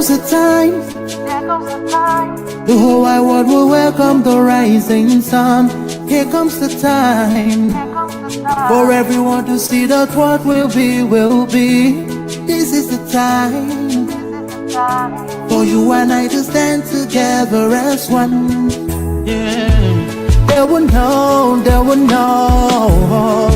comes the time. The whole wide world will welcome the rising sun. Here comes the time for everyone to see that what will be, will be. This is the time for you and I to stand together as one. Yeah. They will know, they will know.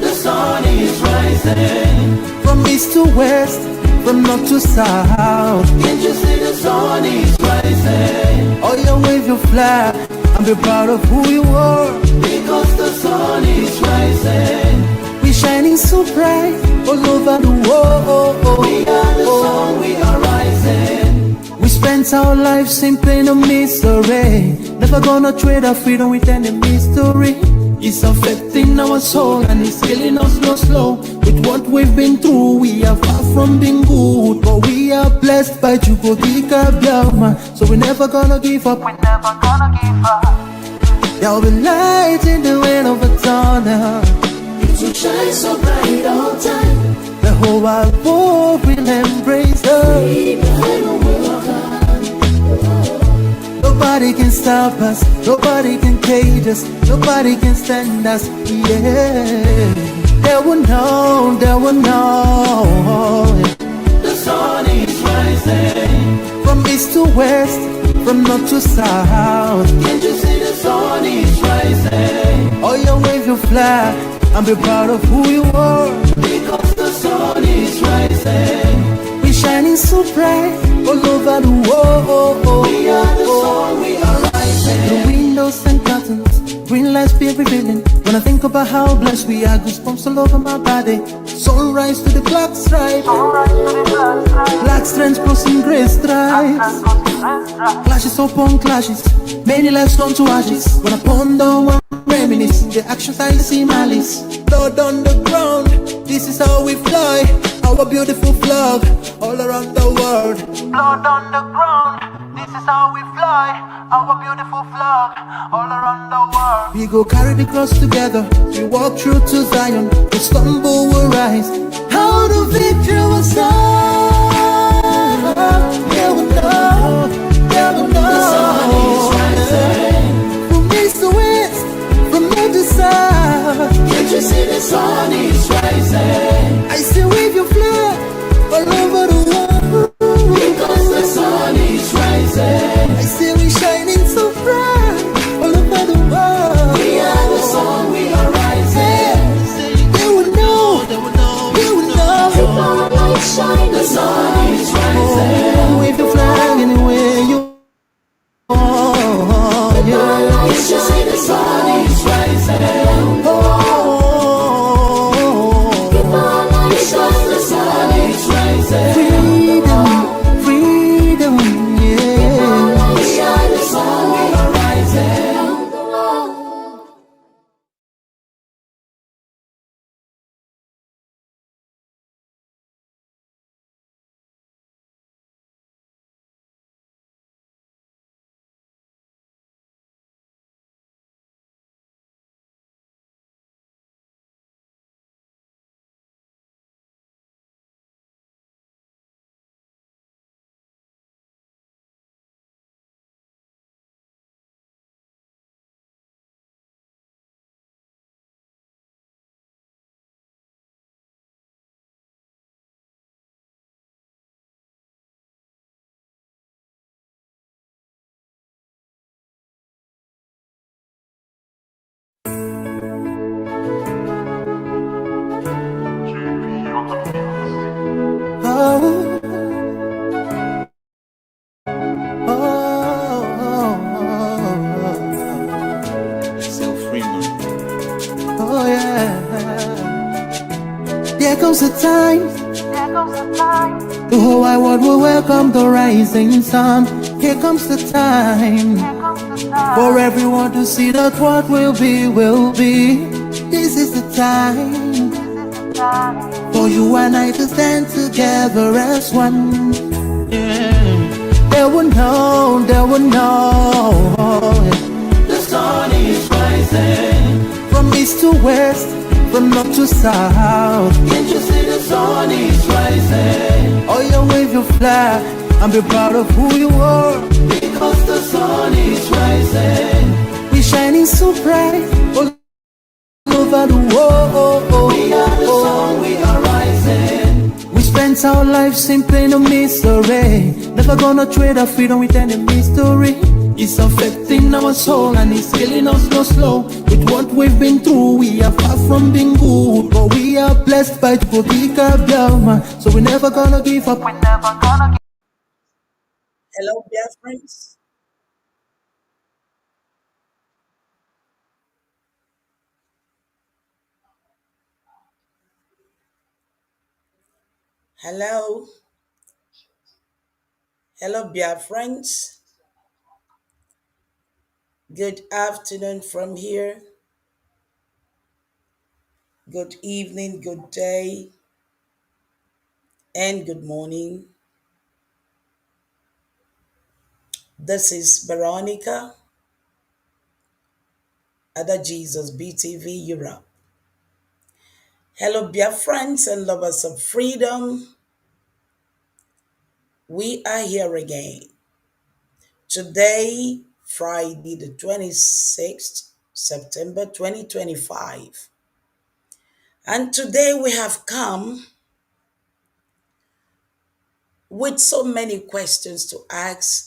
The sun is rising from east to west, from north to south. Can't you see the sun is rising? Oh, you wave your flag and be proud of who you are, because the sun is rising. We're shining so bright all over the world. We are the sun, we are rising. We spent our lives in pain and misery, never gonna trade our freedom with any mystery. It's affecting our soul and it's killing us slow. With what we've been through, we are far from being good, but we are blessed by Chukwuka Biafra. So we're never gonna give up. We're never gonna give up. There'll be light in the wind of a tunnel. It will shine so bright all time. The whole wide world will embrace us. Nobody can stop us, nobody can cage us, nobody can stand us, yeah. They will know, they will know. The sun is rising from east to west, from north to south. Can't you see the sun is rising? Oh, you wave your flag and be proud of who you are, because the sun is rising. We're shining so bright all over the world. We are the sun, we are rising. The windows and curtains, green lights be revealing. When I think about how blessed we are, goosebumps all over my body. Sunrise to the black stripe, black strands crossing grey stripes. Clashes upon clashes, many lives turn to ashes. When I ponder one reminisce, the actions I see malice. Blood on the ground, this is how we fly. Our beautiful flag all around the world. Blood on the ground, this is how we fly. Our beautiful flag all around the world. We go carry the cross together. We walk through to Zion. We stumble, we rise. How the victory will start. They will know, they will know. The sun is rising from east to west, from north to south. Can't you see the sun is rising? I still wave your flag all over the world, because the sun is rising. I still be shining so bright all over the world. We are the sun, we are rising. They will know, they will know, they will know. The light shine, the sun is rising. Oh, wave the flag anywhere you are. Yeah. You should see the sun is rising. Oh. Freedom, freedom, yeah. We are the sun, we are rising. Comes the time, the whole wide world will welcome the rising sun. Here comes the time for everyone to see that what will be, will be. This is the time for you and I to stand together as one. Yeah. They will know, they will know. The sun is rising from east to west, from north to south. Can't you see the sun is rising? Oh, you wave your flag and be proud of who you are. Because the sun is rising, we're shining so bright all over the world. We are the sun, we are rising. We spent our lives simply in a mystery. Never gonna trade our freedom with any mystery. It's affecting our soul and it's killing us slow. With what we've been through, we are far from being good, but we are blessed by the Biafra. So we're never gonna give up. We're never gonna give. Hello, Biafrans. Hello. Hello, Biafrans. Good afternoon from here. Good evening, good day, and good morning. This is Veronica, Ada Jesus BTV Europe. Hello, Biafrans and lovers of freedom. We are here again. Today, Friday, the 26th September 2025. And today we have come with so many questions to ask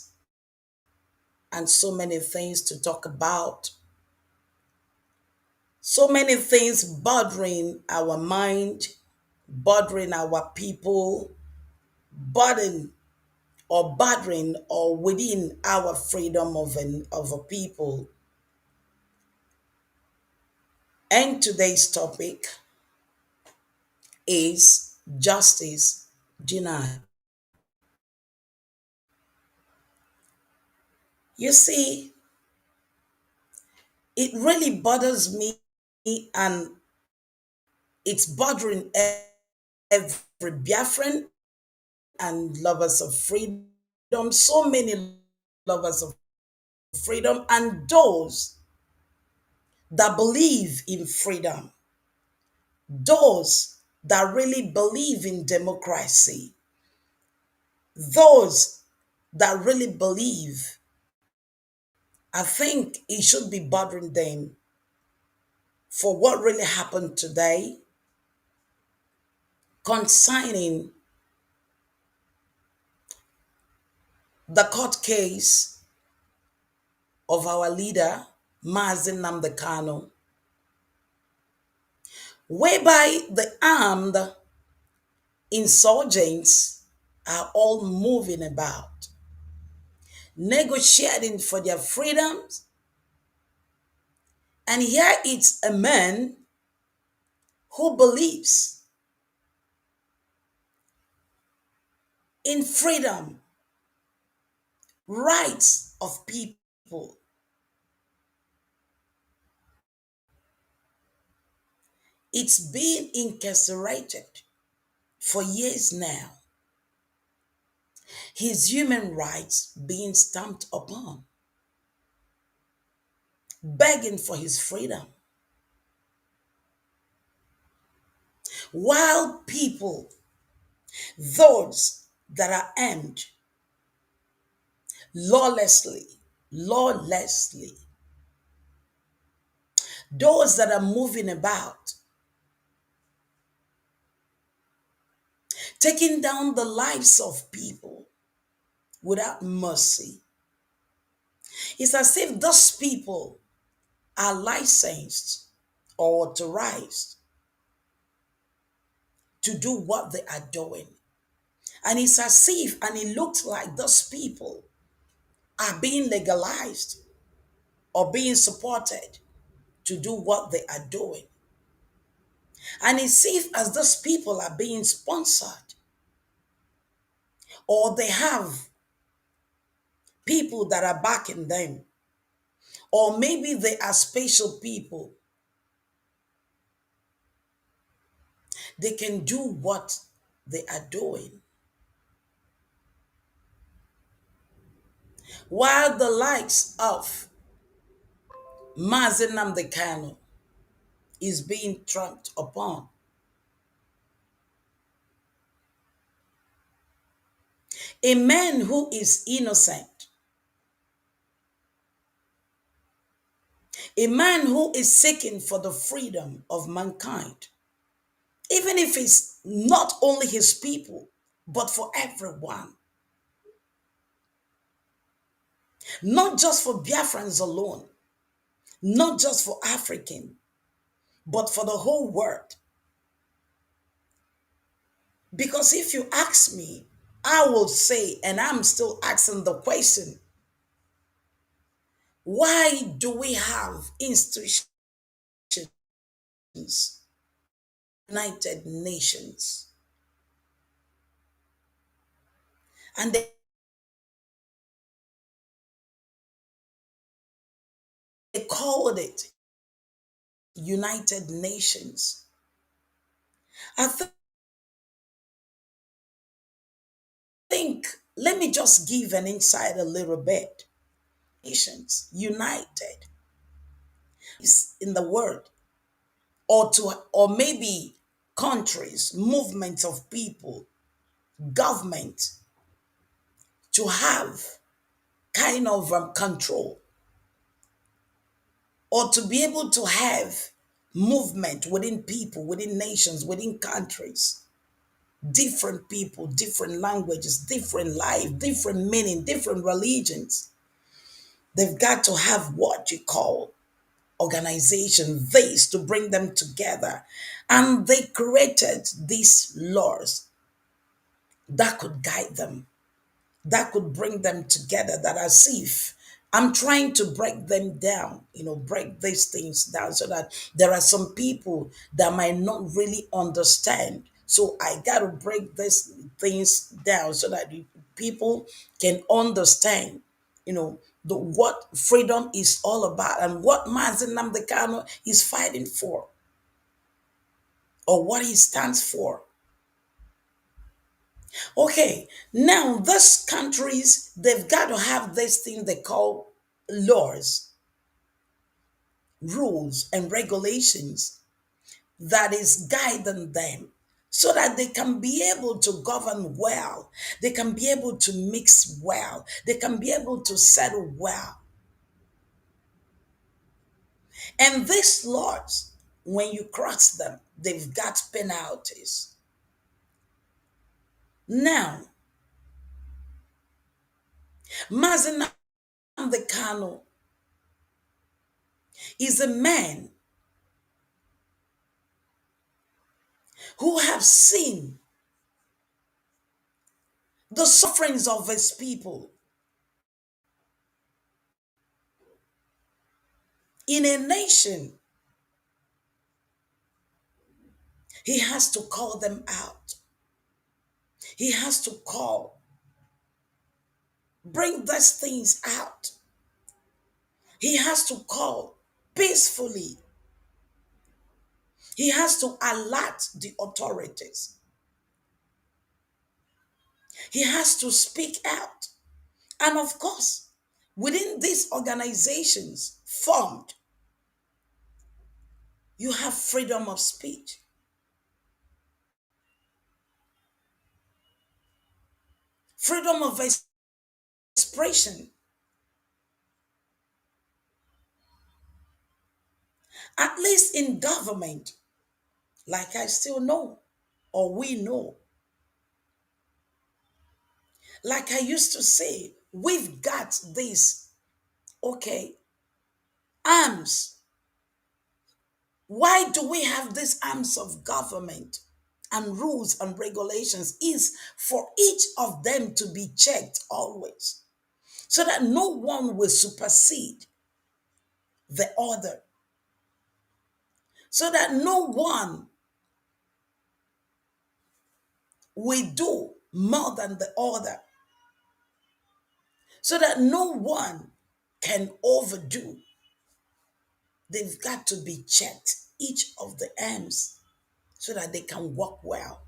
and so many things to talk about, so many things bothering our mind, bothering our people, bothering or within our freedom of a people. And today's topic is justice denied. You see, it really bothers me and it's bothering every Biafran and lovers of freedom, so many lovers of freedom, and those that believe in freedom, those that really believe in democracy, those that really believe. I think it should be bothering them for what really happened today concerning the court case of our leader, Mazi Nnamdi, whereby the armed insurgents are all moving about, negotiating for their freedoms. And here it's a man who believes in freedom, rights of people. It's been incarcerated for years now. His human rights being stamped upon, begging for his freedom. While people, those that are armed lawlessly, lawlessly, those that are moving about, taking down the lives of people without mercy. It's as if those people are licensed or authorized to do what they are doing. And it's as if, and it looks like those people are being legalized or being supported to do what they are doing. And it's as those people are being sponsored or they have people that are backing them, or maybe they are special people. They can do what they are doing. While the likes of Mazi Nnamdi is being tramped upon, A man who is innocent, a man who is seeking for the freedom of mankind, even if it's not only his people, but for everyone, not just for Biafrans alone, not just for African, but for the whole world. Because if you ask me, I will say, and I'm still asking the question, why do we have institutions, United Nations, and they called it United Nations? I think, let me just give an insight a little bit. Nations, united is in the word, or maybe countries, movements of people, government, to have kind of control, or to be able to have movement within people, within nations, within countries, different people, different languages, different life, different meaning, different religions. They've got to have what you call organization, this to bring them together. And they created these laws that could guide them, that could bring them together, that as if I'm trying to break them down, break these things down so that there are some people that might not really understand. So I got to break these things down so that people can understand, what freedom is all about and what Mazi Nnamdi is fighting for or what he stands for. Okay, now these countries, they've got to have this thing they call laws, rules, and regulations that is guiding them so that they can be able to govern well, they can be able to mix well, they can be able to settle well. And these laws, when you cross them, they've got penalties. Now, Mazi Nnamdi Kanu is a man who have seen the sufferings of his people in a nation. He has to call them out. He has to bring these things out. He has to call peacefully. He has to alert the authorities. He has to speak out. And of course, within these organizations formed, you have freedom of speech, freedom of expression. At least in government, like I still know, or we know, like I used to say, we've got this, okay, arms. Why do we have these arms of government and rules and regulations? Is for each of them to be checked always so that no one will supersede the other, so that no one will do more than the other, so that no one can overdo. They've got to be checked, each of the arms, so that they can work well.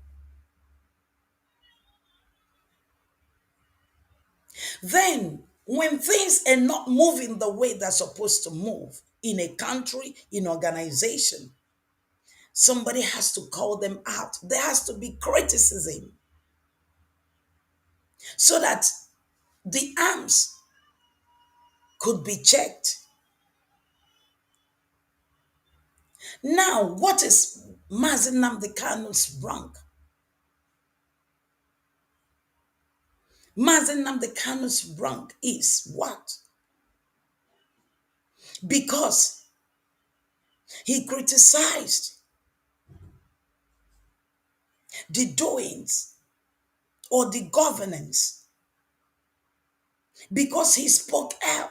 Then, when things are not moving the way they're supposed to move in a country, in organization, somebody has to call them out. There has to be criticism. so that the arms could be checked. Now, what is Mazi Nnamdi Kanu's rank? Mazi Nnamdi Kanu's rank is what? Because he criticized the doings or the governance, because he spoke out,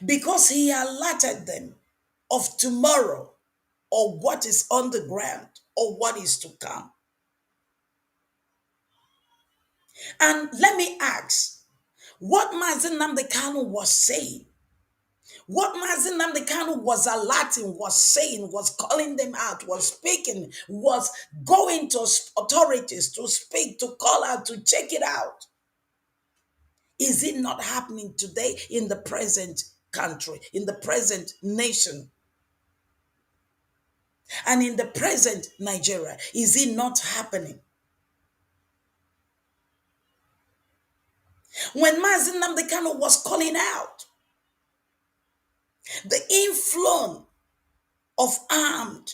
because he alerted them of tomorrow or what is on the ground or what is to come. And let me ask, what Mazi Nnamdi Kanu was saying, what Mazi Nnamdi Kanu was alerting, was saying, was calling them out, was speaking, was going to authorities to speak, to call out, to check it out. Is it not happening today in the present country, in the present nation, and in the present Nigeria? Is it not happening? When Mazi Nnamdi Kanu was calling out the influence of armed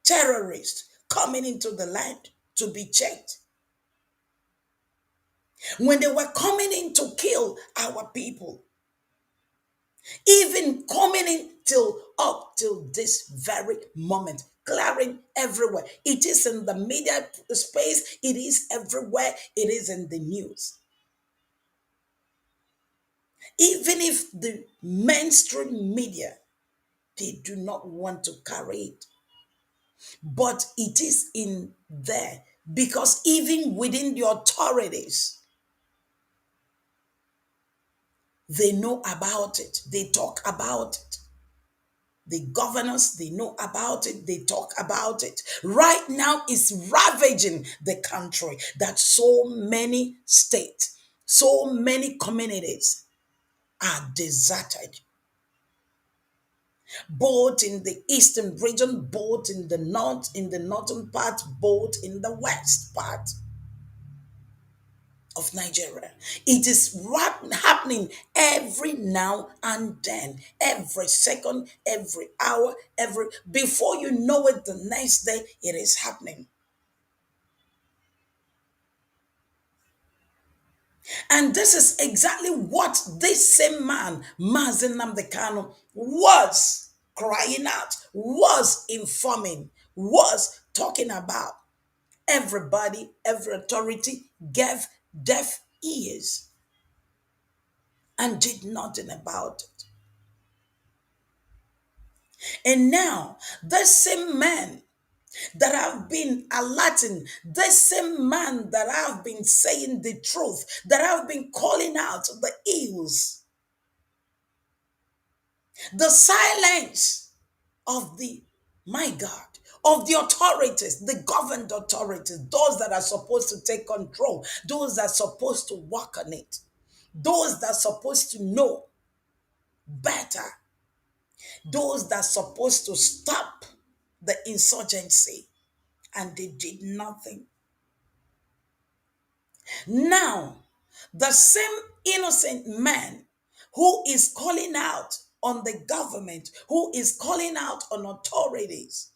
terrorists coming into the land to be checked, when they were coming in to kill our people, even coming in till up till this very moment, clearing everywhere. It is in the media space, it is everywhere, it is in the news. Even if the mainstream media, they do not want to carry it, but it is in there, because even within the authorities, they know about it, they talk about it. The governors, they know about it, they talk about it. Right now, it's ravaging the country, that so many states, so many communities are deserted, both in the eastern region, both in the north, in the northern part, both in the west part of Nigeria. It is happening every now and then, every second, every hour, every before you know it, the next day it is happening. And this is exactly what this same man, Mazi Nnamdi Kanu, was crying out, was informing, was talking about. Everybody, every authority gave deaf ears and did nothing about it. And now, the same man that have been alerting, the same man that have been saying the truth, that have been calling out the ills, the silence of the, my God, of the authorities, the governed authorities, those that are supposed to take control, those that are supposed to work on it, those that are supposed to know better, those that are supposed to stop the insurgency, and they did nothing. Now, the same innocent man who is calling out on the government, who is calling out on authorities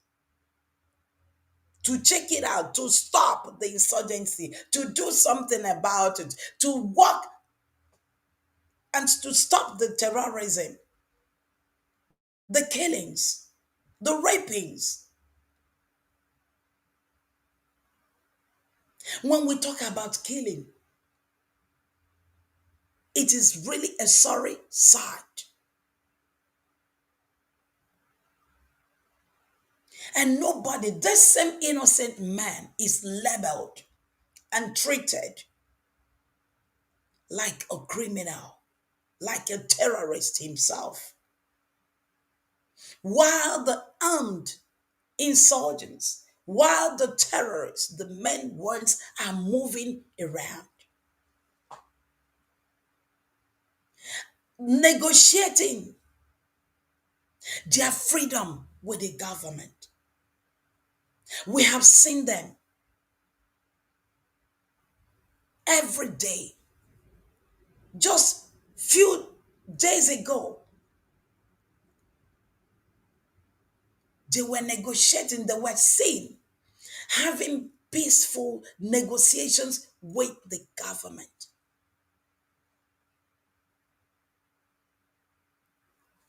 to check it out, to stop the insurgency, to do something about it, to work and to stop the terrorism, the killings, the rapings. When we talk about killing, it is really a sorry sight. And nobody, this same innocent man is labeled and treated like a criminal, like a terrorist himself. While the armed insurgents, while the terrorists, the men ones are moving around, negotiating their freedom with the government. We have seen them every day. Just few days ago, they were negotiating, they were seen having peaceful negotiations with the government.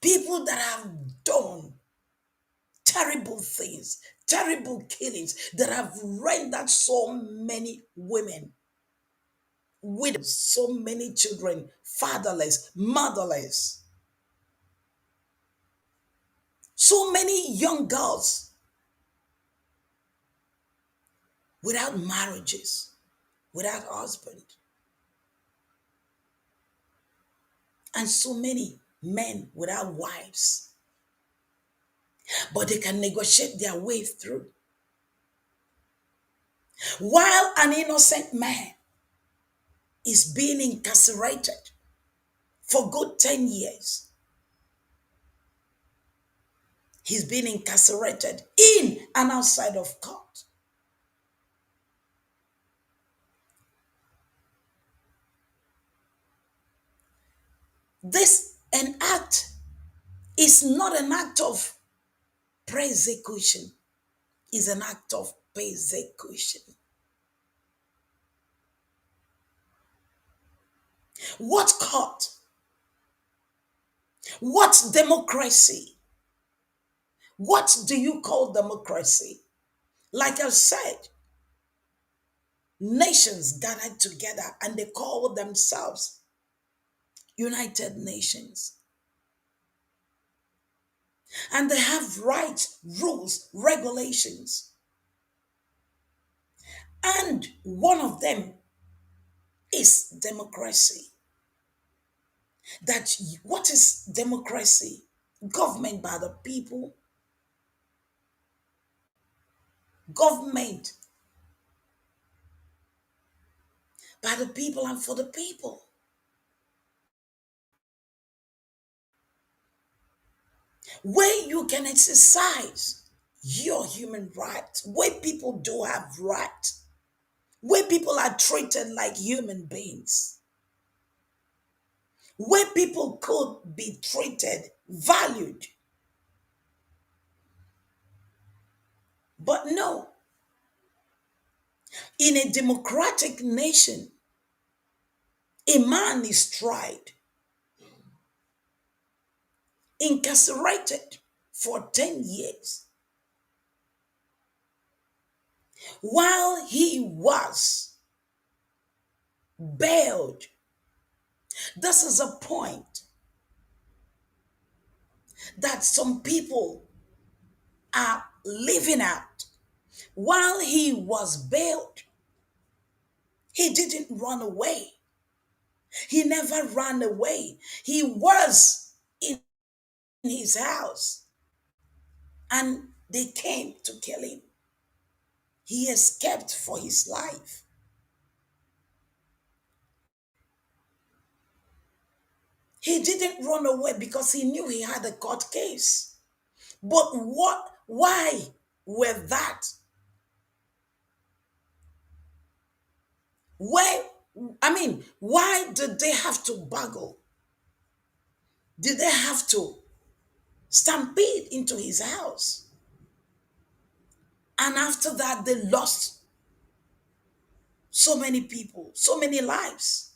People that have done terrible things, terrible killings, that have rendered so many women widows, so many children fatherless, motherless, so many young girls without marriages, without husband, and so many men without wives. But they can negotiate their way through. While an innocent man is being incarcerated for good 10 years, he's been incarcerated in and outside of court. This an act is not an act of persecution, is an act of persecution. What court? What democracy? What do you call democracy? Like I said, nations gathered together and they call themselves United Nations. And they have rights, rules, regulations. And one of them is democracy. That what is democracy? Government by the people, government by the people and for the people. Where you can exercise your human rights, where people do have rights, where people are treated like human beings, where people could be treated, valued. But no, in a democratic nation, a man is tried, incarcerated for 10 years while he was bailed. This is a point that some people are living out. While he was bailed, he didn't run away. He never ran away. He was in his house and they came to kill him. He escaped for his life. He didn't run away because he knew he had a court case. But why were that? Why did they have to buggle? Did they have to stampede into his house? And after that, they lost so many people, so many lives.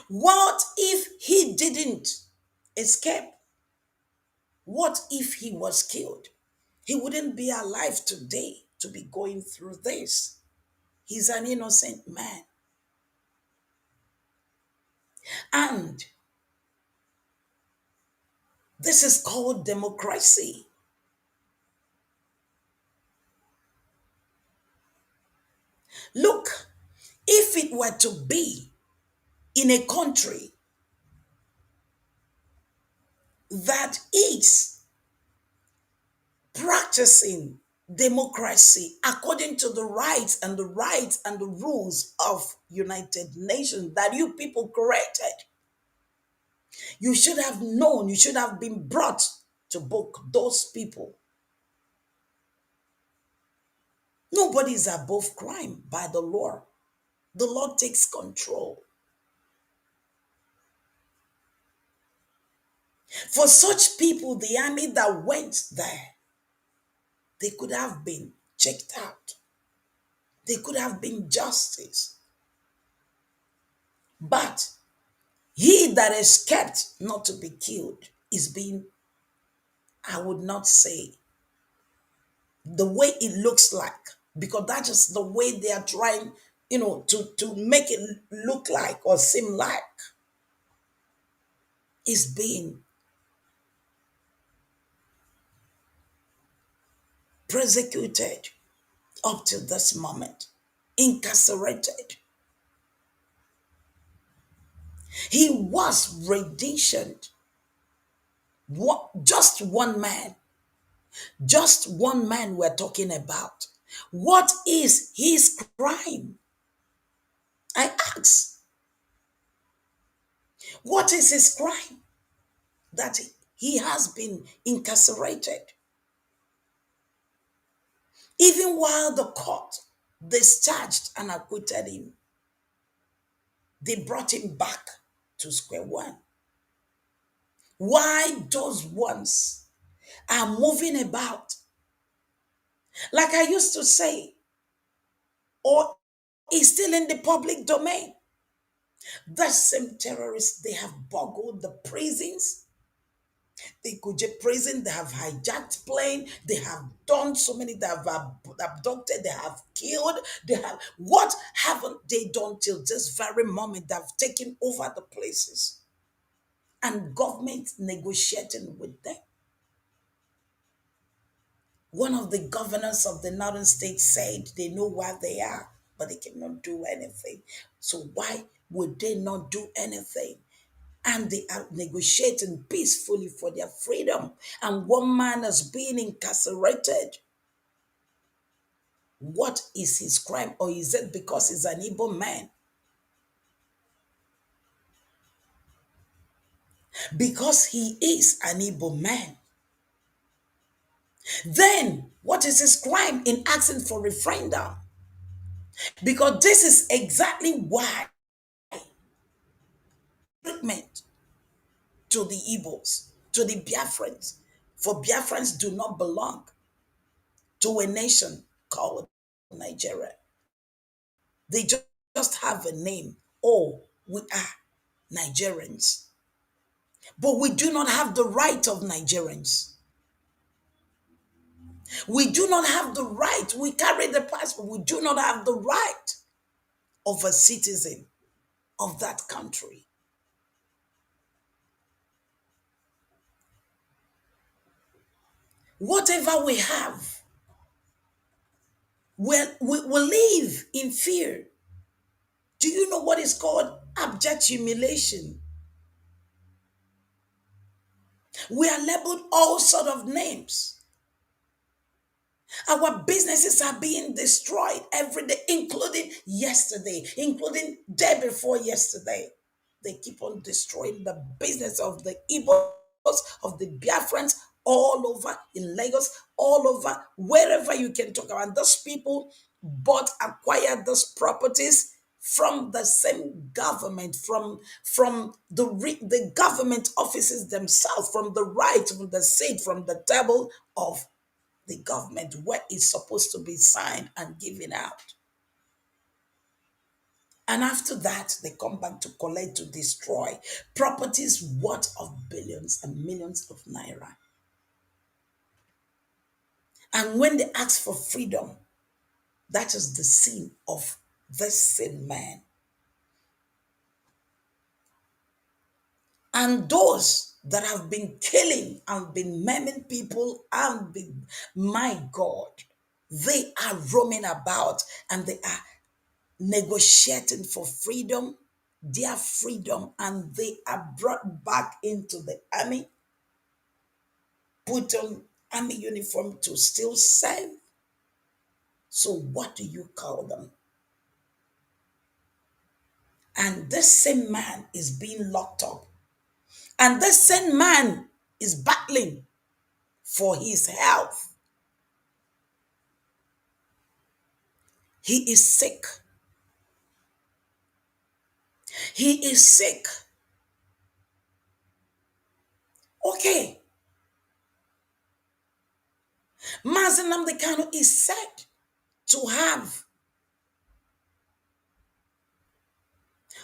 What if he didn't escape? What if he was killed? He wouldn't be alive today to be going through this. He's an innocent man. And this is called democracy. Look, if it were to be in a country that is practicing democracy according to the rights and the rules of United Nations that you people created, you should have known, you should have been brought to book those people. Nobody is above crime by the law. The Lord takes control. For such people, the army that went there, they could have been checked out. They could have been justice. But he that escaped not to be killed is being, I would not say, the way it looks like, because that's just the way they are trying, to make it look like or seem like is being persecuted up to this moment, incarcerated. He was renditioned. What, just one man we're talking about. What is his crime? I ask, what is his crime that he has been incarcerated? Even while the court discharged and acquitted him, they brought him back to square one. Why those ones are moving about? Like I used to say, or is still in the public domain. The same terrorists, they have boggled the prisons. They could just prison, they have hijacked plane, they have done so many, they have abducted, they have killed, they have, what haven't they done till this very moment? They have taken over the places and government negotiating with them. One of the governors of the northern states said they know where they are, but they cannot do anything. So why would they not do anything? And they are negotiating peacefully for their freedom. And one man is being incarcerated. What is his crime? Or is it because he's an Igbo man? Because he is an Igbo man. Then, what is his crime in asking for referendum? Because this is exactly why treatment to the Igbos, to the Biafrans. For Biafrans do not belong to a nation called Nigeria. They just have a name. Oh, we are Nigerians. But we do not have the right of Nigerians. We do not have the right. We carry the passport. We do not have the right of a citizen of that country. Whatever we have, we will live in fear. Do you know what is called abject humiliation? We are labeled all sort of names. Our businesses are being destroyed every day, including yesterday, including day before yesterday. They keep on destroying the business of the Igbos, of the Biafrans, all over in Lagos, all over, wherever you can talk about. And those people acquired those properties from the same government, from the government offices themselves, from the right, from the seat, from the table of the government where it's supposed to be signed and given out. And after that, they come back to collect, to destroy properties worth of billions and millions of naira. And when they ask for freedom, that is the sin of this same man. And those that have been killing and been maiming people and been, my God, they are roaming about and they are negotiating for freedom, their freedom, and they are brought back into the army, put on army uniform to still serve. So what do you call them? And this same man is being locked up. And this same man is battling for his health. He is sick. He is sick. Okay. Mazi Nnamdi Kanu is said to have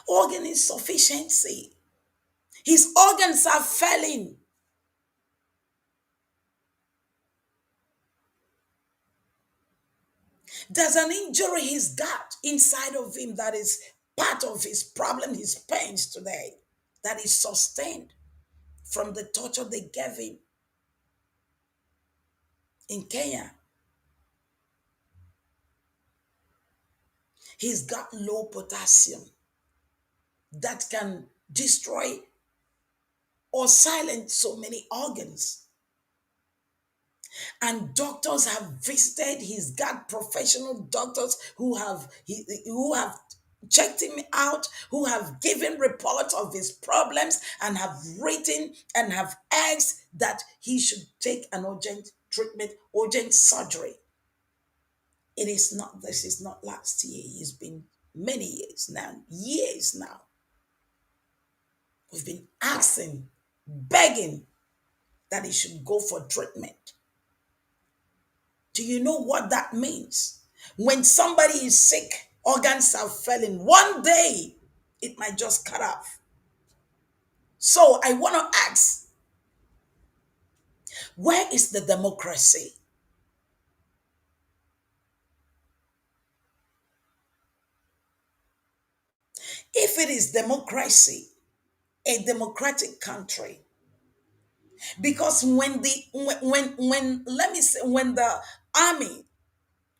organ insufficiency. His organs are failing. There's an injury he's got inside of him that is part of his problem, his pains today, that is sustained from the torture they gave him in Kenya. He's got low potassium that can destroy or silence so many organs. And doctors have visited. He's got professional doctors who have checked him out, who have given reports of his problems and have written and have asked that he should take an urgent treatment, urgent surgery. This is not last year. It's been many years now, years now. We've been asking, begging that he should go for treatment. Do you know what that means? When somebody is sick, organs are failing. One day, it might just cut off. So I want to ask, where is the democracy? If it is democracy, a democratic country, because when let me say, when the army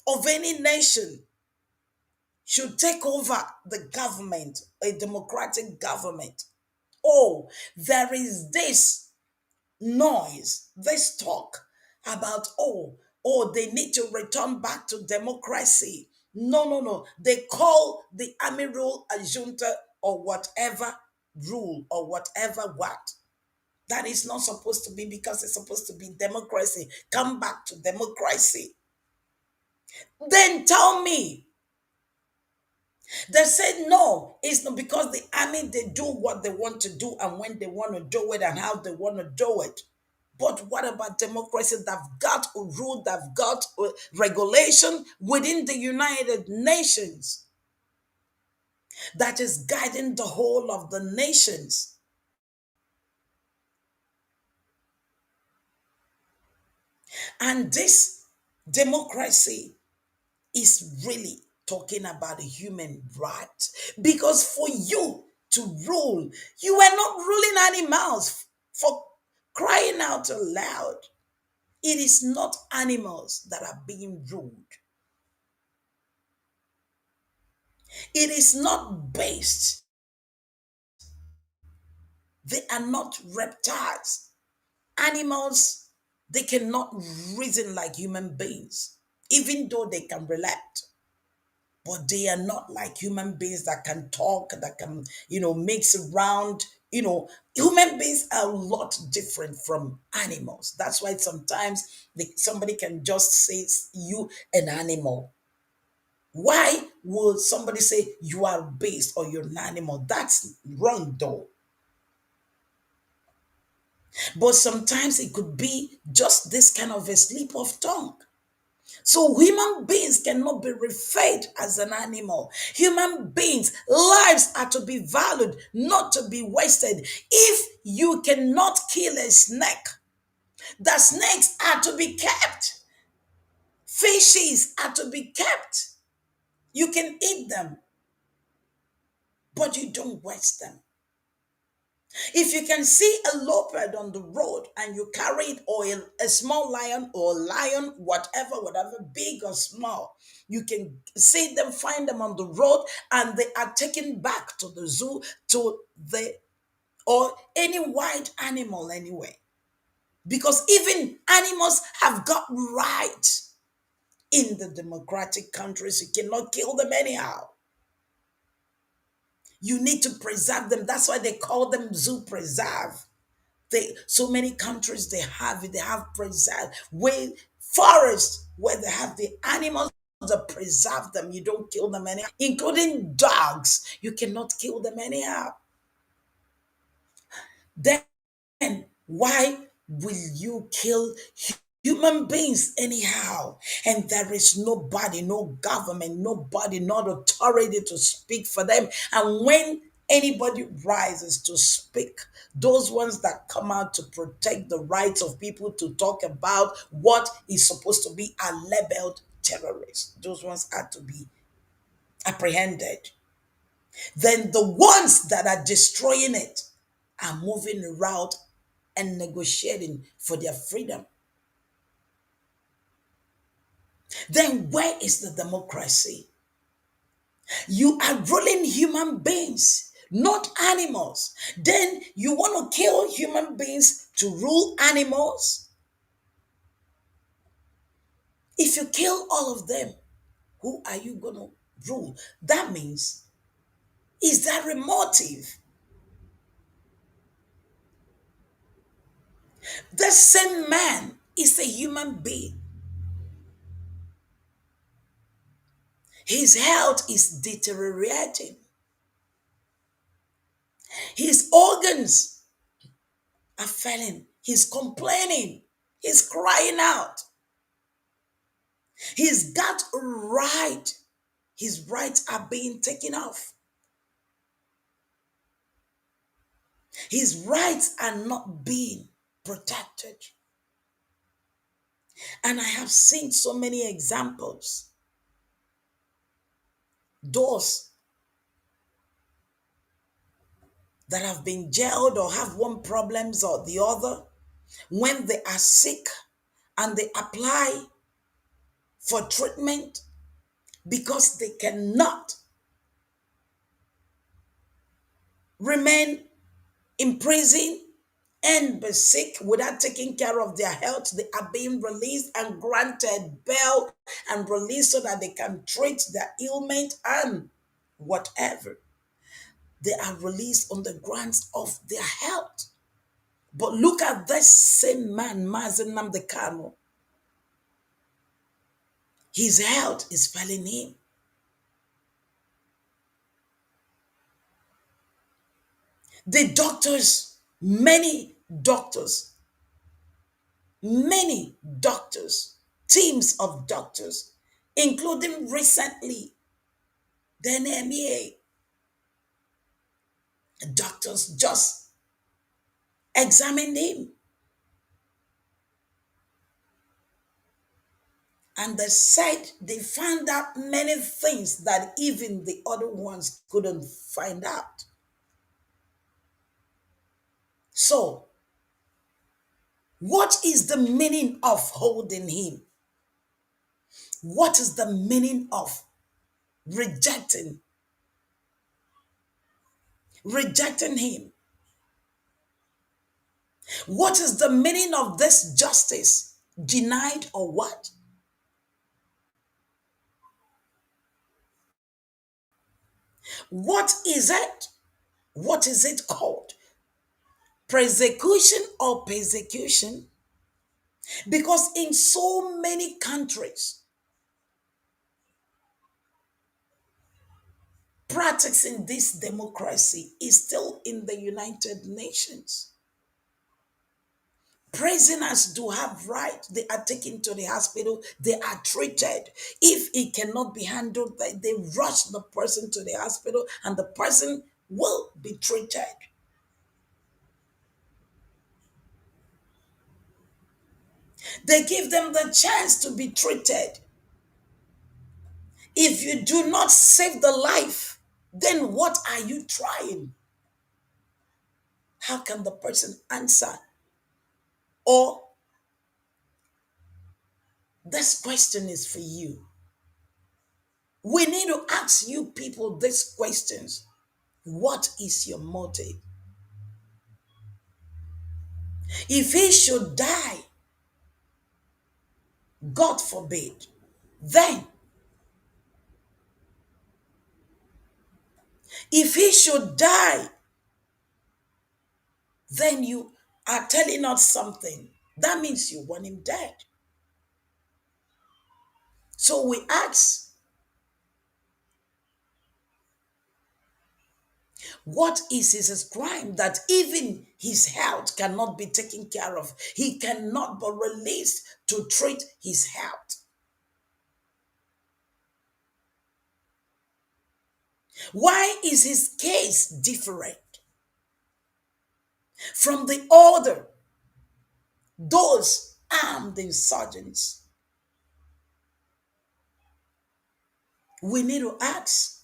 of any nation should take over the government, a democratic government, oh, there is this noise, this talk about, they need to return back to democracy. No, no, no. They call the army rule a junta or whatever rule or whatever what. That is not supposed to be, because it's supposed to be democracy. Come back to democracy. Then tell me. They said no, it's not, because the army, they do what they want to do and when they want to do it and how they want to do it. But what about democracy? They've got a rule, they've got a regulation within the United Nations that is guiding the whole of the nations. And this democracy is really talking about human rights. Because for you to rule, you are not ruling animals, for crying out aloud. It is not animals that are being ruled. It is not based. They are not reptiles. Animals, they cannot reason like human beings, even though they can relate. But they are not like human beings that can talk, that can, mix around. Human beings are a lot different from animals. That's why sometimes somebody can just say you an animal. Why would somebody say you are a beast or you're an animal? That's wrong though. But sometimes it could be just this kind of a slip of tongue. So human beings cannot be referred as an animal. Human beings' lives are to be valued, not to be wasted. If you cannot kill a snake, the snakes are to be kept. Fishes are to be kept. You can eat them, but you don't waste them. If you can see a leopard on the road and you carry it, or a small lion or lion, whatever, big or small, you can see them, find them on the road, and they are taken back to the zoo, or any wild animal anyway. Because even animals have got rights in the democratic countries. You cannot kill them anyhow. You need to preserve them. That's why they call them zoo preserve. So many countries, they have preserved with forests where they have the animals to preserve them, you don't kill them anyhow. Including dogs, you cannot kill them anyhow. Then why will you kill human beings anyhow? And there is nobody, no government, nobody, not authority to speak for them. And when anybody rises to speak, those ones that come out to protect the rights of people to talk about what is supposed to be are labeled terrorists. Those ones are to be apprehended. Then the ones that are destroying it are moving around and negotiating for their freedom. Then where is the democracy? You are ruling human beings, not animals. Then you want to kill human beings to rule animals? If you kill all of them, who are you going to rule? That means, is there a motive? The same man is a human being. His health is deteriorating. His organs are failing. He's complaining. He's crying out. He's got right. His rights are being taken off. His rights are not being protected. And I have seen so many examples. Those that have been jailed or have one problems or the other, when they are sick and they apply for treatment because they cannot remain in prison and be sick without taking care of their health, they are being released and granted bail and released so that they can treat their ailment and whatever. They are released on the grounds of their health. But look at this same man, Mazi Nnamdi Kanu. His health is failing him. The doctors, many doctors, teams of doctors, including recently the NMEA, doctors just examined him and they said they found out many things that even the other ones couldn't find out. So, what is the meaning of holding him? What is the meaning of rejecting him? What is the meaning of this justice? Denied or what? What is it? What is it called? Persecution or persecution? Because in so many countries, practicing this democracy is still in the United Nations. Prisoners do have rights. They are taken to the hospital. They are treated. If it cannot be handled, they rush the person to the hospital and the person will be treated. They give them the chance to be treated. If you do not save the life, then what are you trying? How can the person answer? Or this question is for you. We need to ask you people these questions. What is your motive? If he should die, God forbid, then if he should die, then you are telling us something. That means you want him dead. So we ask, what is his crime that even his health cannot be taken care of? He cannot be released to treat his health. Why is his case different from the other, those armed insurgents? We need to ask,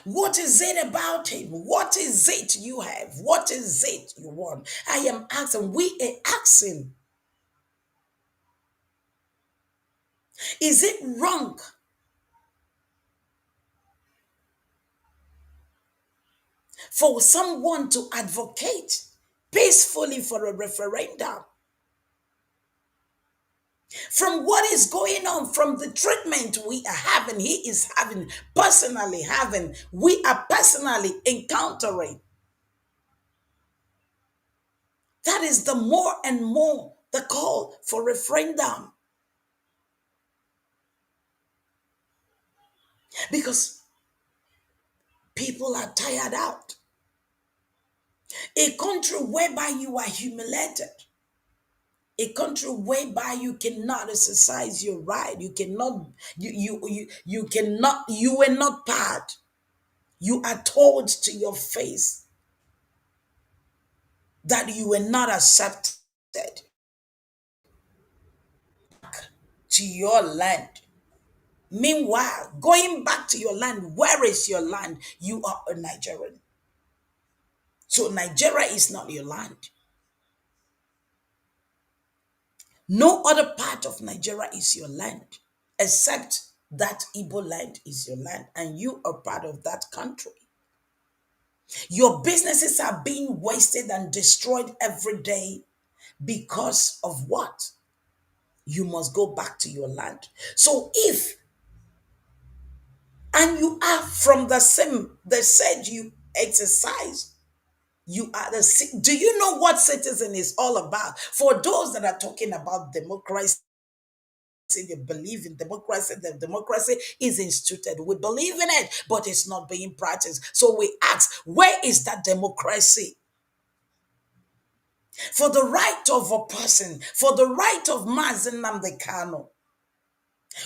what is it about him? What is it you have? What is it you want? I am asking, we are asking, is it wrong for someone to advocate peacefully for a referendum? From what is going on, from the treatment we are having, he is having, personally having, we are personally encountering. That is the more and more the call for referendum. Because people are tired out. A country whereby you are humiliated, a country whereby you cannot exercise your right, you cannot, you cannot, you were not part. You are told to your face that you were not accepted to your land. Meanwhile, going back to your land, where is your land? You are a Nigerian. So Nigeria is not your land. No other part of Nigeria is your land, except that Igbo land is your land, and you are part of that country. Your businesses are being wasted and destroyed every day because of what? You must go back to your land. So if, and you are from the same, they said you exercise, you are do you know what citizen is all about? For those that are talking about democracy, they believe in democracy, the democracy is instituted. We believe in it, but it's not being practiced. So we ask, where is that democracy? For the right of a person, for the right of Mazi Nnamdi,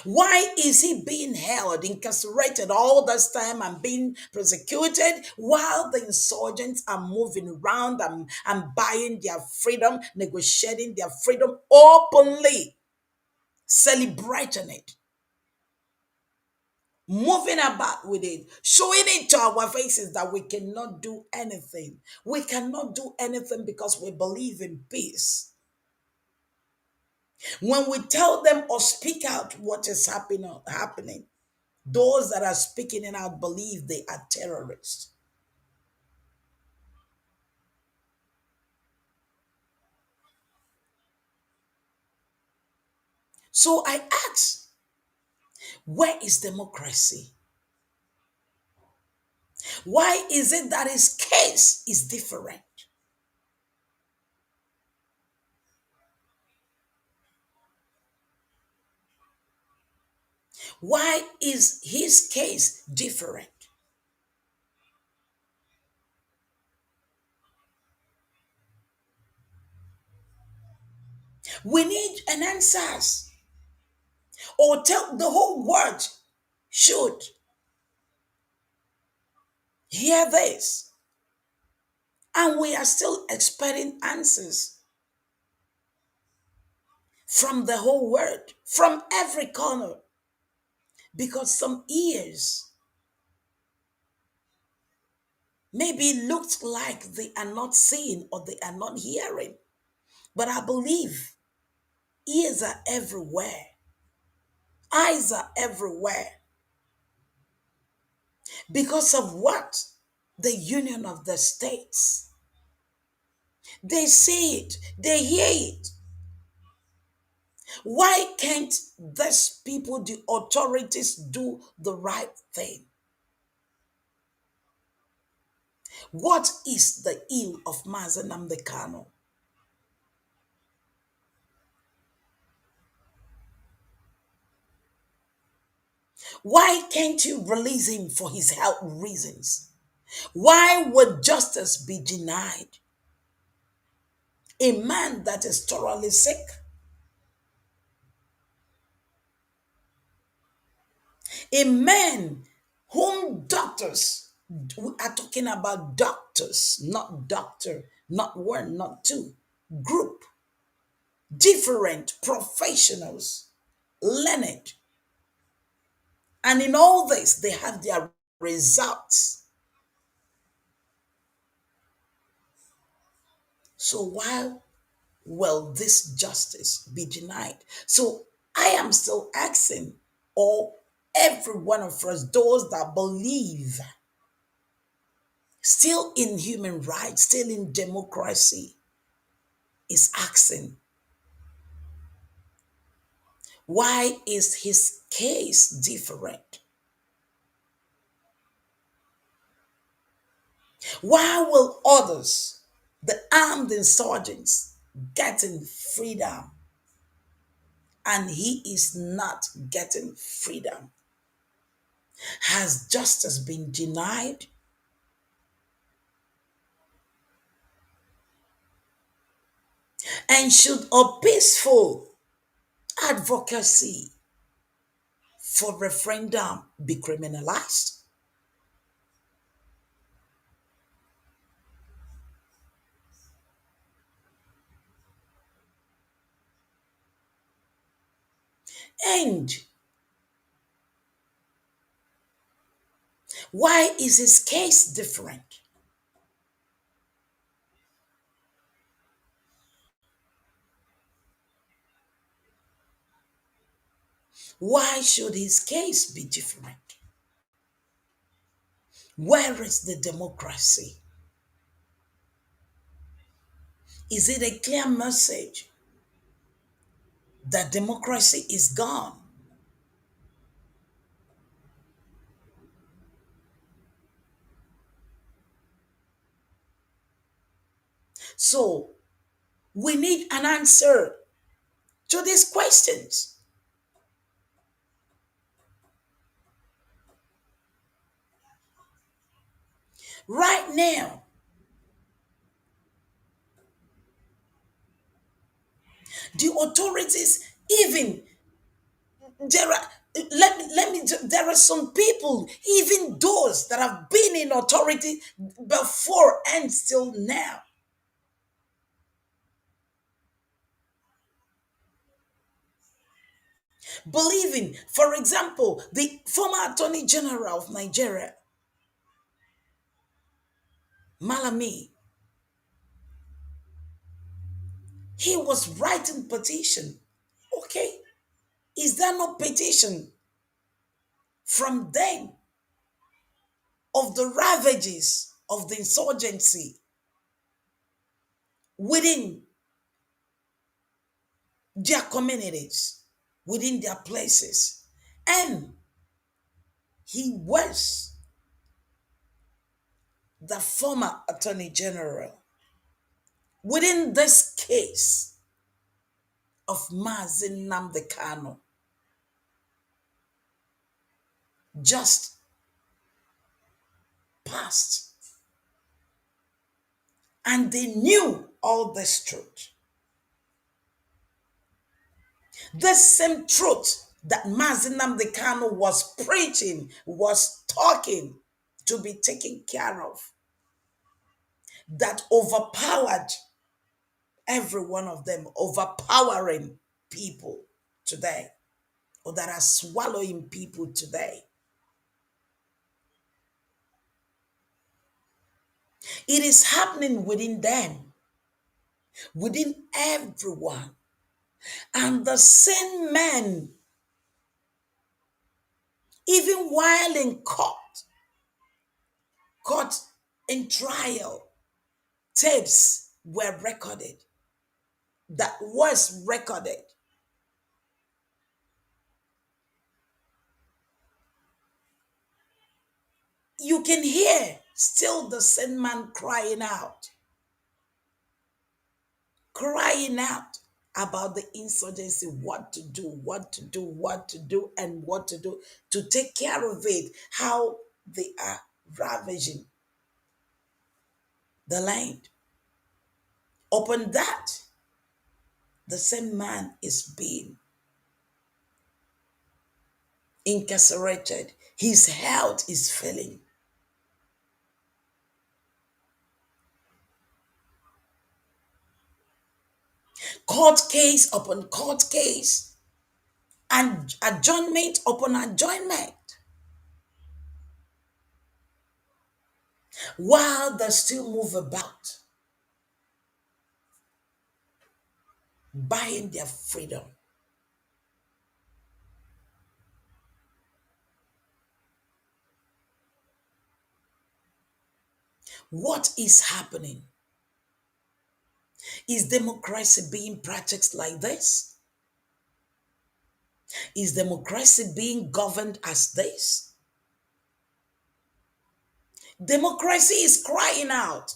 why is he being held, incarcerated all this time and being persecuted while the insurgents are moving around and buying their freedom, negotiating their freedom openly, celebrating it, moving about with it, showing it to our faces that we cannot do anything. We cannot do anything because we believe in peace. When we tell them or speak out what is happening, those that are speaking it out believe they are terrorists. So I ask, where is democracy? Why is it that his case is different? Why is his case different? We need an answers, or tell the whole world should hear this. And we are still expecting answers from the whole world, from every corner, because some ears maybe looked like they are not seeing or they are not hearing. But I believe ears are everywhere, eyes are everywhere. Because of what? The union of the states. They see it, they hear it. Why can't these people, the authorities, do the right thing? What is the ill of Mazi Nnamdi? Why can't you release him for his health reasons? Why would justice be denied? A man that is thoroughly sick, a man whom doctors, we are talking about doctors, not doctor, not one, not two, group, different professionals, learned. And in all this, they have their results. So why will this justice be denied? So I am still asking, or every one of us, those that believe still in human rights, still in democracy, is asking, why is his case different? Why will others, the armed insurgents, getting freedom and he is not getting freedom? Has justice been denied? And should a peaceful advocacy for referendum be criminalized? And why is his case different? Why should his case be different? Where is the democracy? Is it a clear message that democracy is gone? So we need an answer to these questions. Right now, the authorities, even there are, there are some people, even those that have been in authority before and still now, believing, for example, the former Attorney General of Nigeria, Malami, he was writing petition. Okay, is there no petition from them of the ravages of the insurgency within their communities, within their places? And he was the former Attorney General. Within this case of Mazi Nnamdi Kanu, just passed, and they knew all this truth. This same truth that Mazi Nnamdi Kanu was preaching, was talking to be taken care of, that overpowered every one of them, overpowering people today, or that are swallowing people today. It is happening within them, within everyone. And the same men, even while in court in trial, tapes were recorded, that was recorded. You can hear still the same man crying out, crying out. about the insurgency, what to do, what to do, what to do, and what to do to take care of it, how they are ravaging the land. Upon that, the same man is being incarcerated. His health is failing. Court case upon court case, and adjournment upon adjournment, while they still move about, buying their freedom. What is happening? Is democracy being practiced like this? Is democracy being governed as this? Democracy is crying out.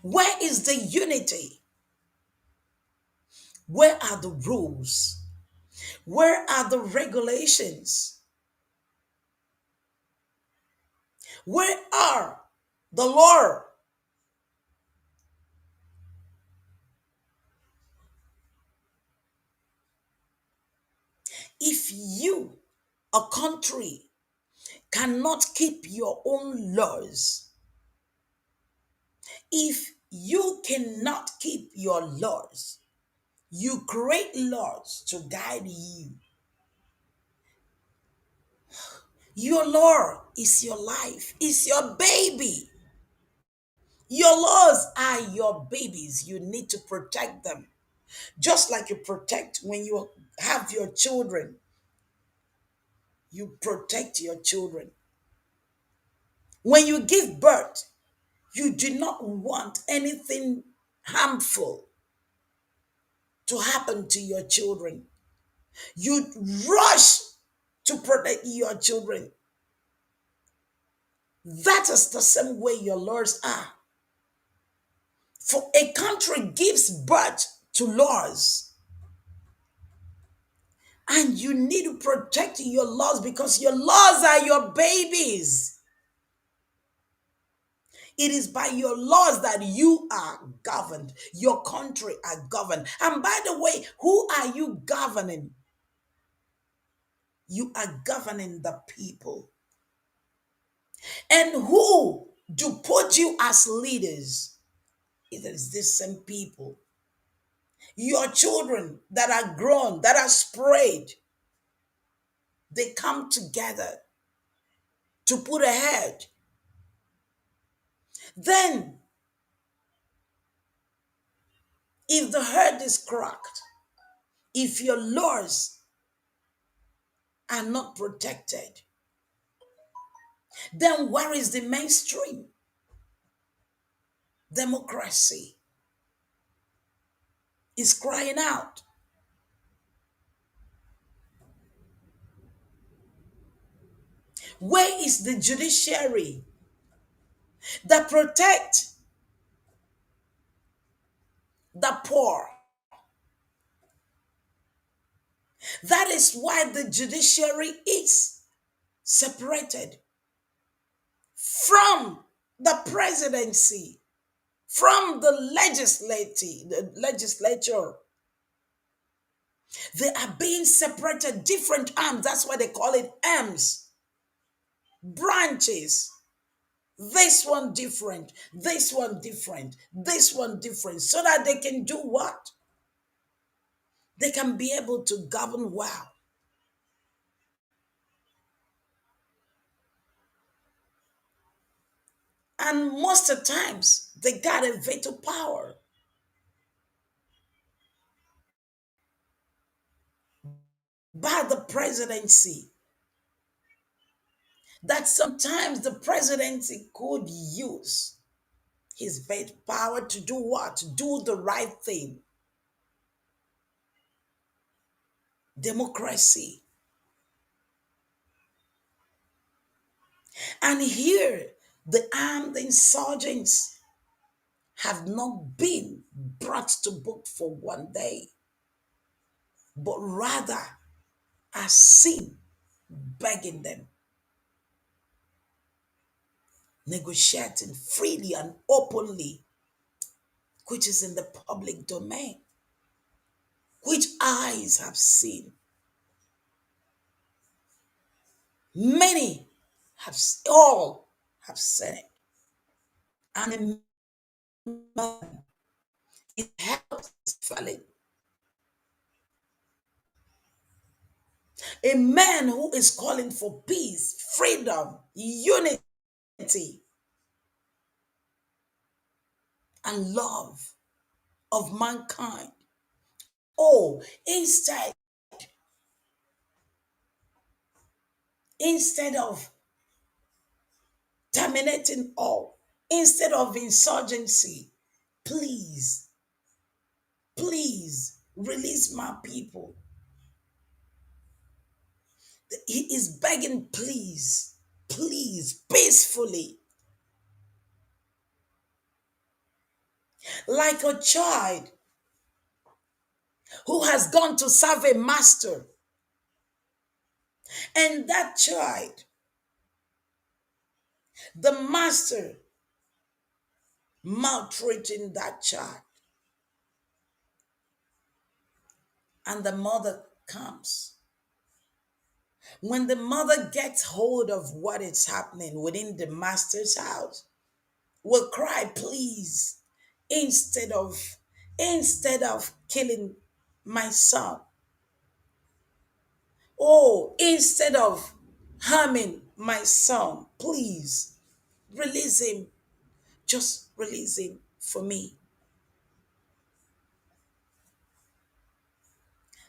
Where is the unity? Where are the rules? Where are the regulations? Where are the law? If you, a country, cannot keep your own laws, if you cannot keep your laws, you create laws to guide you. Your law is your life, is your baby. Your laws are your babies. You need to protect them. Just like you protect when you have your children, you protect your children. When you give birth, you do not want anything harmful to happen to your children. You rush to protect your children. That is the same way your laws are. For a country gives birth to laws, and you need to protect your laws because your laws are your babies. It is by your laws that you are governed, your country are governed. And by the way, who are you governing? You are governing the people. And who do put you as leaders? It is these same people. Your children that are grown, that are sprayed, they come together to put ahead. Then, if the herd is cracked, if your laws are not protected, then where is the mainstream? Democracy is crying out. Where is the judiciary that protect the poor? That is why the judiciary is separated from the presidency, from the legislature. They are being separated, different arms. That's why they call it arms, branches. This one different, this one different, this one different, so that they can do what? They can be able to govern well. And most of the times, they got a veto power by the presidency. That sometimes the presidency could use his veto power to do what? To do the right thing. Democracy. And here, The armed insurgents have not been brought to book for one day, but rather are seen begging them, negotiating freely and openly, which is in the public domain, which eyes have seen. Many have, all have seen it. And a man, his health is failing. A man who is calling for peace, freedom, unity, and love of mankind. Oh, instead of terminating all, instead of insurgency, please, please release my people. He is begging, please, please, peacefully, like a child who has gone to serve a master, and that child, the master, maltreating that child, and the mother comes. When the mother gets hold of what is happening within the master's house, will cry, please, instead of killing my son. Oh, instead of harming my son, please release him. Just release him for me.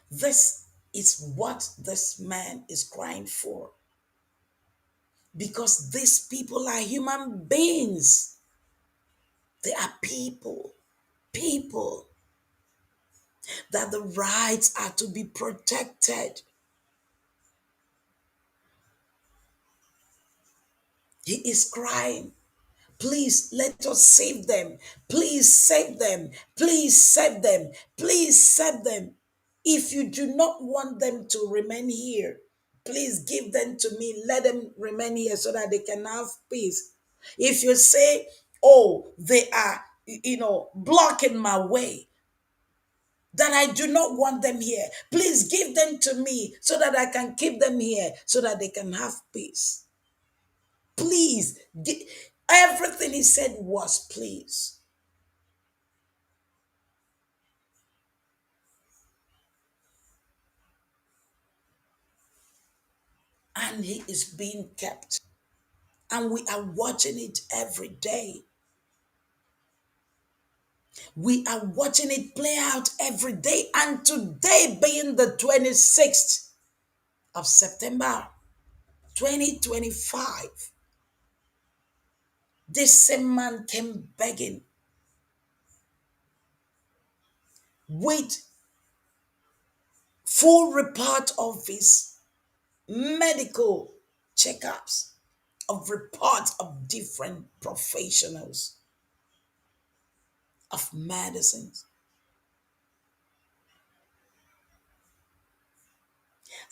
This is what this man is crying for. Because these people are human beings. They are people that the rights are to be protected. He is crying, please let us save them. Please save them. Please save them. Please save them. If you do not want them to remain here, please give them to me. Let them remain here so that they can have peace. If you say, oh, they are, blocking my way, that I do not want them here, please give them to me so that I can keep them here so that they can have peace. Please. Everything he said was please. And he is being kept. And we are watching it every day. We are watching it play out every day. And today being the 26th of September 2025, this same man came begging with full report of his medical checkups, of reports of different professionals of medicines.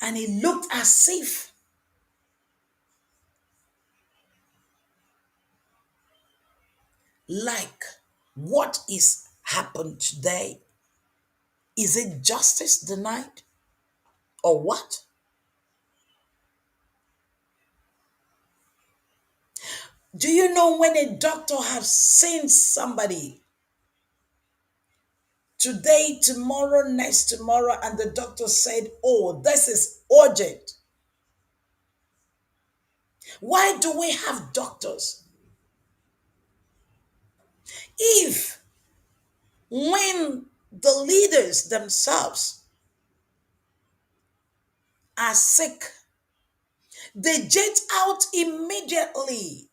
And it looked as if like what is happened today. Is it justice denied or what? Do you know when a doctor has seen somebody today, tomorrow, next tomorrow, and the doctor said, oh, this is urgent? Why do we have doctors? If when the leaders themselves are sick, they jet out immediately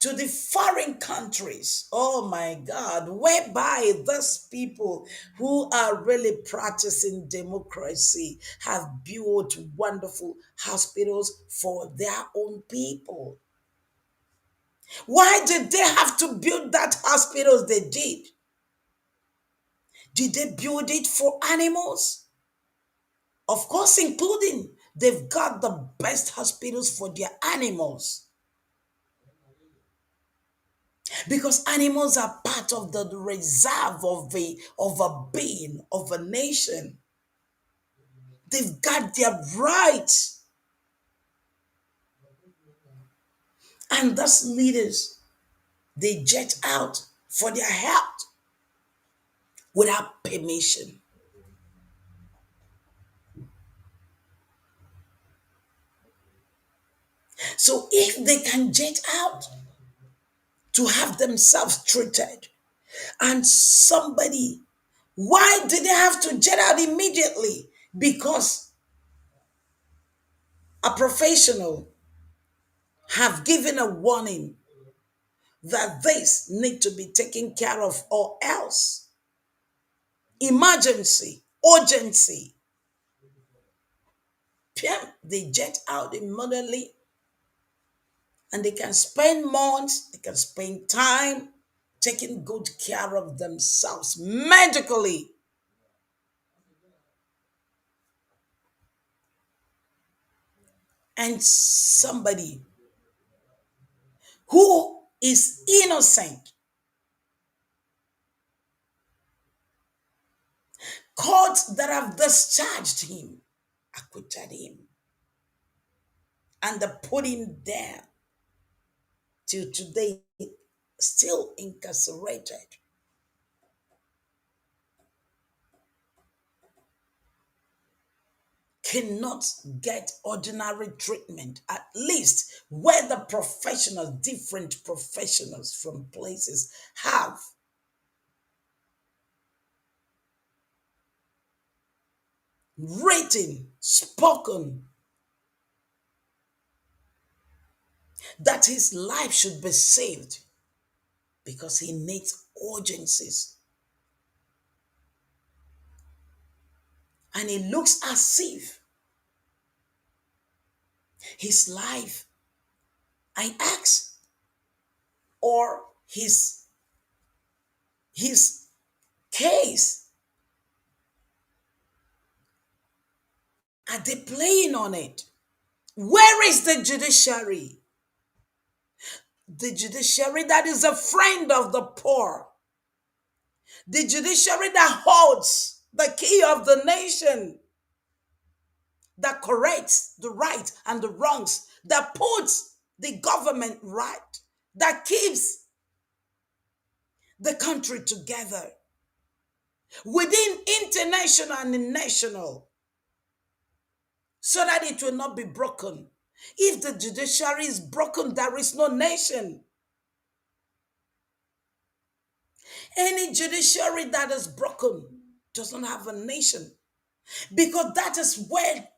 to the foreign countries, oh my God, whereby those people who are really practicing democracy have built wonderful hospitals for their own people. Why did they have to build that hospitals they did? Did they build it for animals? Of course, including they've got the best hospitals for their animals. Because animals are part of the reserve of a being, of a nation. They've got their rights. And thus leaders, they jet out for their health without permission. So if they can jet out to have themselves treated, and somebody, why did they have to jet out immediately? Because a professional have given a warning that this need to be taken care of, or else emergency, urgency, they jet out immediately, and they can spend months, they can spend time taking good care of themselves medically. And somebody who is innocent, courts that have discharged him, acquitted him, and they put him there till today, still incarcerated, cannot get ordinary treatment, at least where the professionals, different professionals from places have written, spoken that his life should be saved because he needs urgencies. And it looks as if his life, I ask, or his case, are they playing on it? Where is the judiciary? The judiciary that is a friend of the poor. The judiciary that holds the key of the nation, that corrects the right and the wrongs, that puts the government right, that keeps the country together within international and national, so that it will not be broken. If the judiciary is broken, there is no nation. Any judiciary that is broken doesn't have a nation, because that is where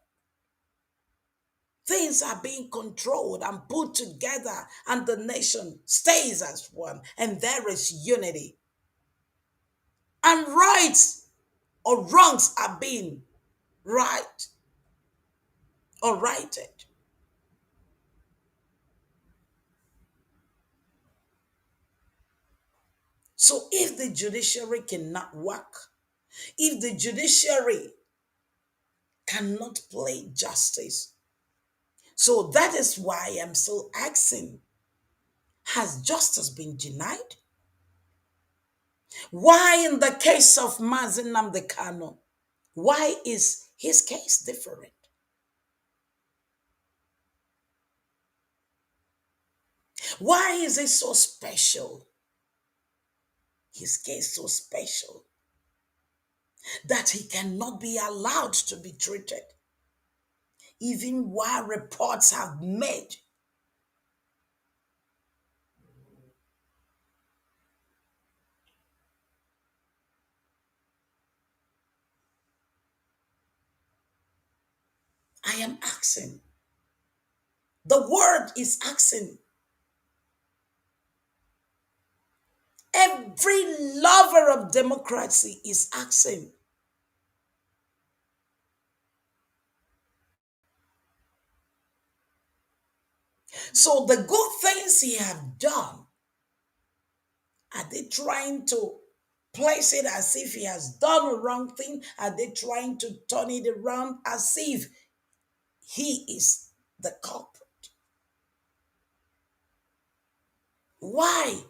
things are being controlled and put together, and the nation stays as one, and there is unity. And rights or wrongs are being right or righted. So if the judiciary cannot work, if the judiciary cannot play justice, so that is why I'm still asking, has justice been denied? Why in the case of Mazi Nnamdi, why is his case different? Why is it so special? His case so special that he cannot be allowed to be treated, even while reports have made. I am asking. The word is asking. Every lover of democracy is asking. So the good things he have done, are they trying to place it as if he has done a wrong thing? Are they trying to turn it around as if he is the culprit? Why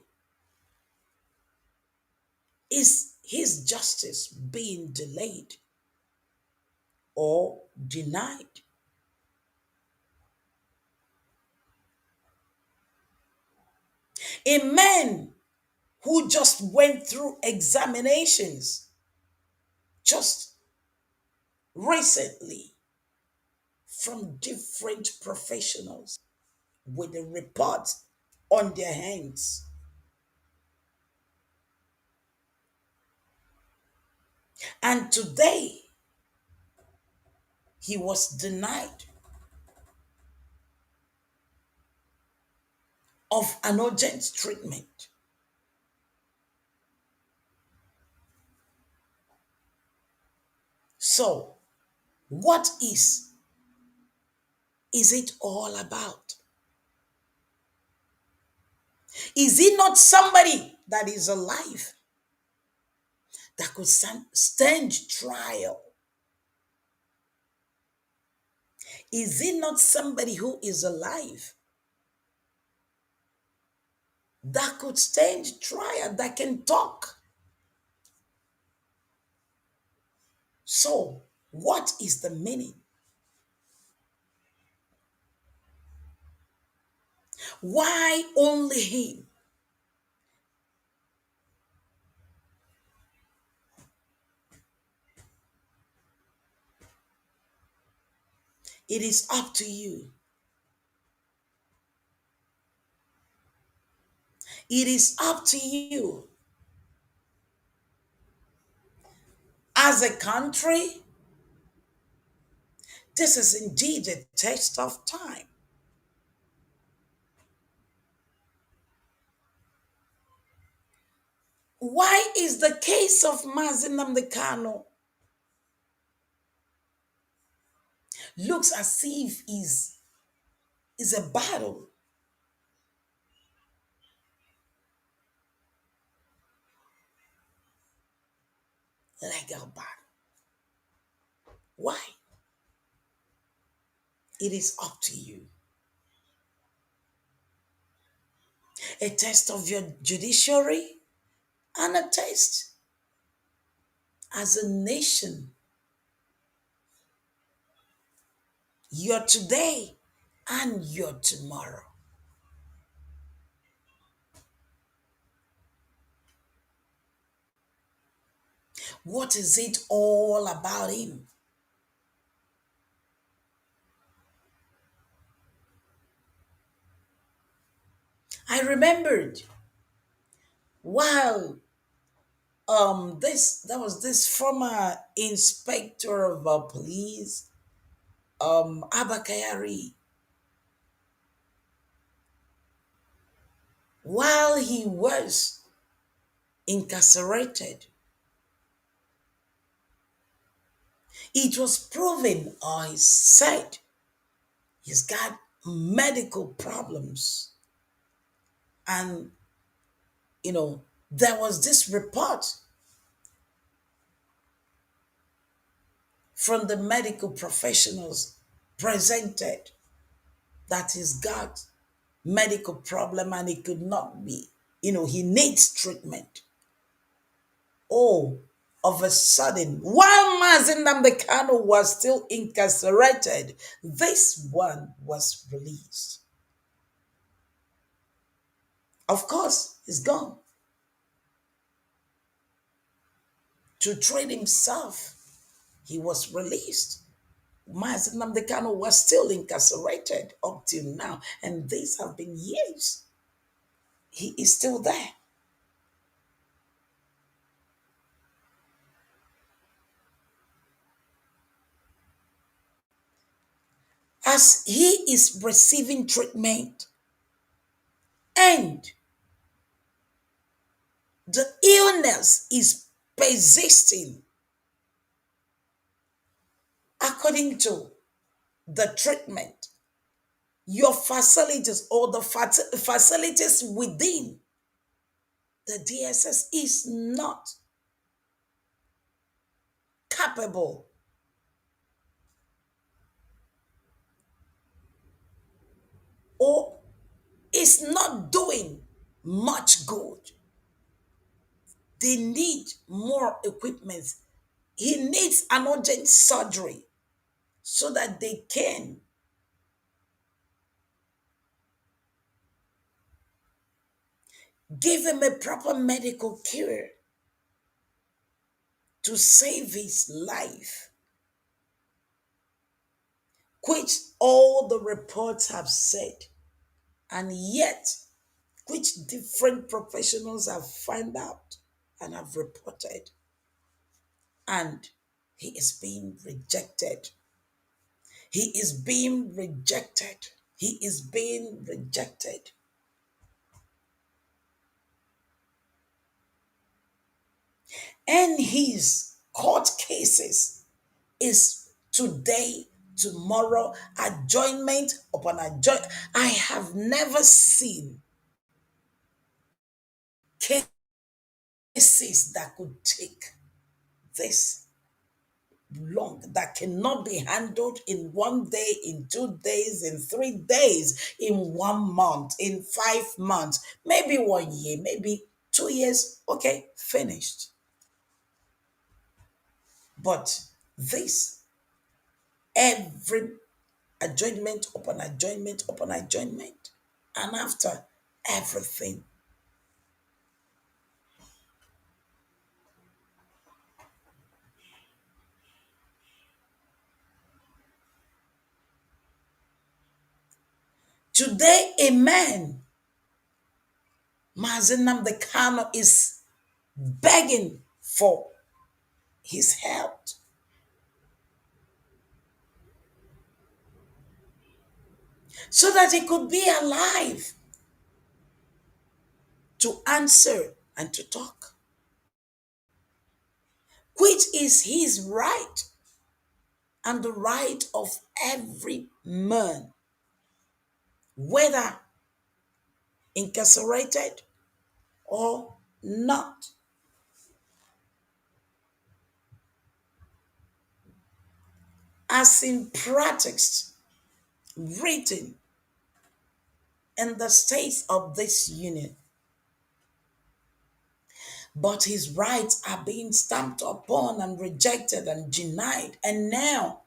is his justice being delayed or denied? A man who just went through examinations just recently from different professionals with a report on their hands. And today, he was denied of an urgent treatment. So, what is it all about? Is he not somebody that is alive that could stand trial? Is he not somebody who is alive that could stand trial, that can talk? So, what is the meaning? Why only him? It is up to you. It is up to you. As a country, this is indeed a test of time. Why is the case of Mazi Nnamdi looks as if is a battle, legal battle? Why? It is up to you. A test of your judiciary and a test as a nation. Your today and your tomorrow. What is it all about him? I remembered while this there was this former inspector of police, Abakayari, while he was incarcerated, it was proven or he said he's got medical problems. And there was this report from the medical professionals presented that he's got medical problem and he could not be, he needs treatment. Oh, of a sudden, while Mazi Nnamdi was still incarcerated, this one was released. Of course, he's gone to treat himself. He was released. Mazi Nnamdi was still incarcerated up till now, and these have been years. He is still there. As he is receiving treatment and the illness is persisting according to the treatment, your facilities or the facilities within the DSS is not capable or is not doing much good. They need more equipment. He needs an urgent surgery so that they can give him a proper medical care to save his life, which all the reports have said, and yet which different professionals have found out and have reported, and he is being rejected. He is being rejected. He is being rejected. And his court cases is today, tomorrow, adjournment upon adjournment. I have never seen cases that could take this long, that cannot be handled in 1 day, in 2 days, in 3 days, in 1 month, in 5 months, maybe 1 year, maybe 2 years. Okay, finished. But this, every adjournment upon adjournment upon adjournment, and after everything, today a man, Mazi Nnamdi Kanu, is begging for his help so that he could be alive to answer and to talk, which is his right and the right of every man, whether incarcerated or not. As in practice written in the states of this union, but his rights are being stamped upon and rejected and denied. And now,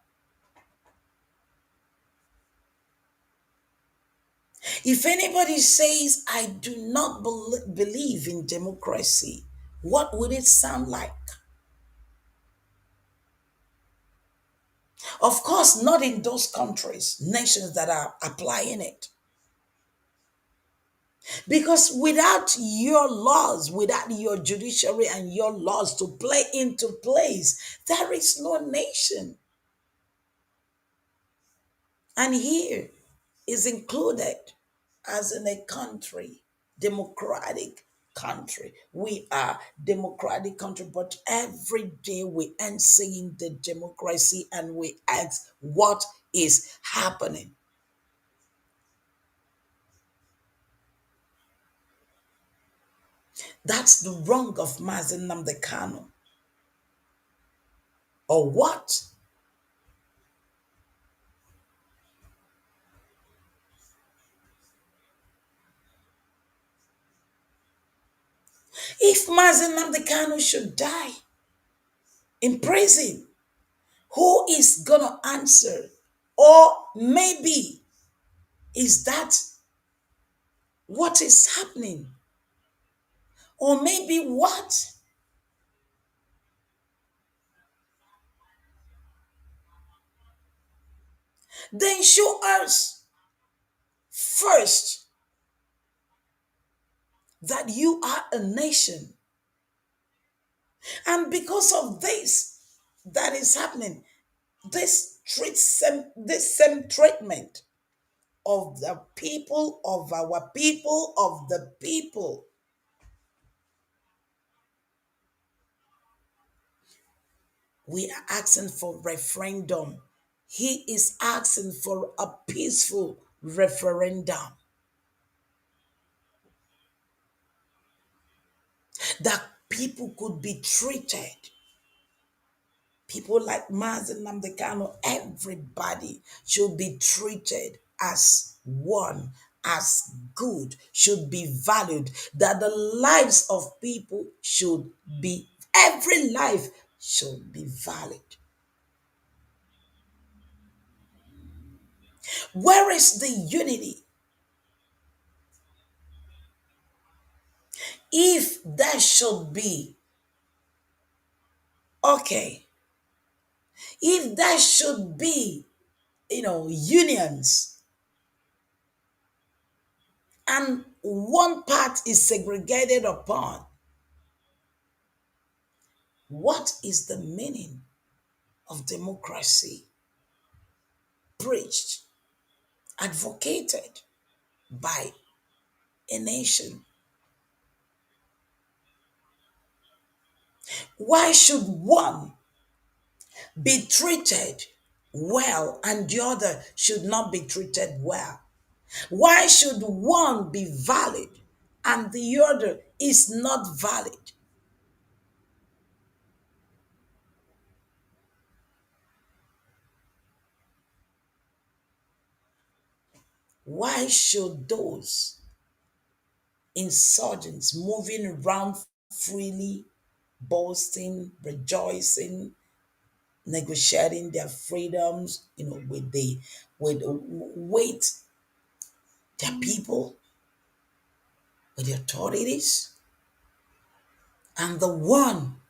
if anybody says, I do not believe in democracy, what would it sound like? Of course, not in those countries, nations that are applying it. Because without your laws, without your judiciary and your laws to play into place, there is no nation. And here is included as in a country, democratic country. We are democratic country, but every day we end seeing the democracy and we ask what is happening. That's the wrong of Mazi Nnamdi Kanu. Or what? If Mazi Nnamdi Kanu should die in prison, who is gonna answer? Or maybe is that what is happening? Or maybe what? Then show us first that you are a nation. And because of this that is happening, this same treatment of the people, of our people, of the people, We are asking for referendum. He is asking for a peaceful referendum that people could be treated. People like Mazi and Nnamdi, everybody should be treated as one, as good, should be valued. That the lives of people should be, every life should be valid. Where is the unity? If there should be, okay, if there should be, unions, and one part is segregated upon, what is the meaning of democracy preached, advocated by a nation? Why should one be treated well and the other should not be treated well? Why should one be valid and the other is not valid? Why should those insurgents moving around freely, boasting, rejoicing, negotiating their freedoms, with their people, with the authorities, and the one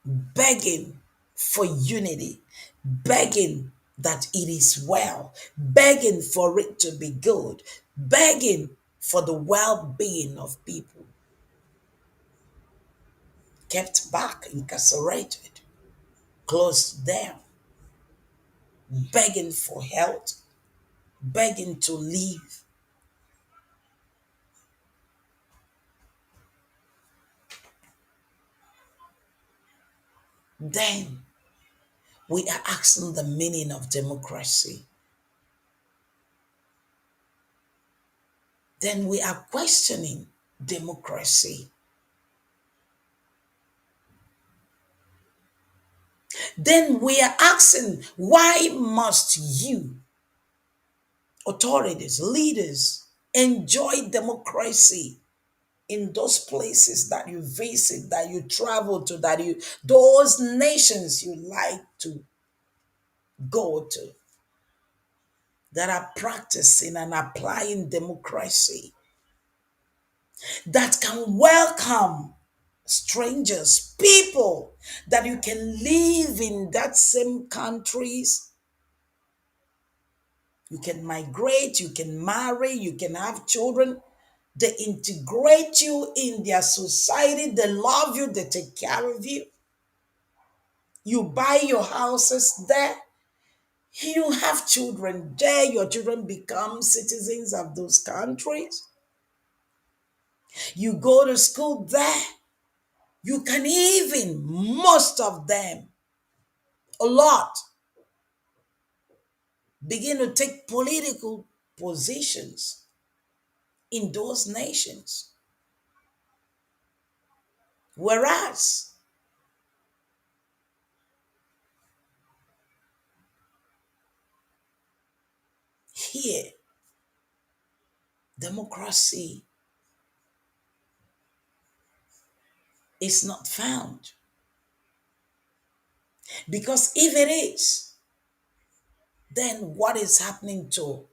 begging for unity, begging that it is well, begging for it to be good, begging for the well-being of people, kept back, incarcerated, closed down, begging for health, begging to live. Then we are asking the meaning of democracy. Then we are questioning democracy. Then we are asking, why must you, authorities, leaders, enjoy democracy in those places that you visit, that you travel to, those nations you like to go to, that are practicing and applying democracy, that can welcome strangers, people that you can live in that same countries. You can migrate, you can marry, you can have children. They integrate you in their society, they love you, they take care of you. You buy your houses there, you have children there, your children become citizens of those countries. You go to school there, you can even, most of them, a lot, begin to take political positions in those nations. Whereas here, democracy is not found. Because if it is, then what is happening to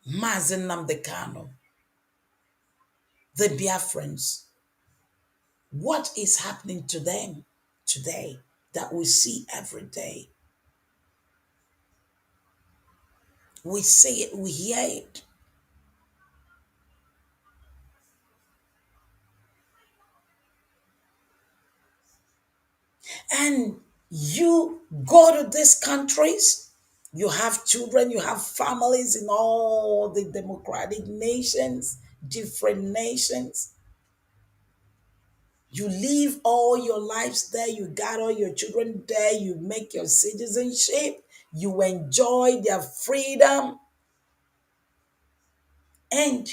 Mazi Nnamdi, the Biafrans? What is happening to them today that we see every day? We see it, we hear it. And you go to these countries, you have children, you have families in all the democratic nations, different nations. You live all your lives there, you got all your children there, you make your citizenship, you enjoy their freedom, and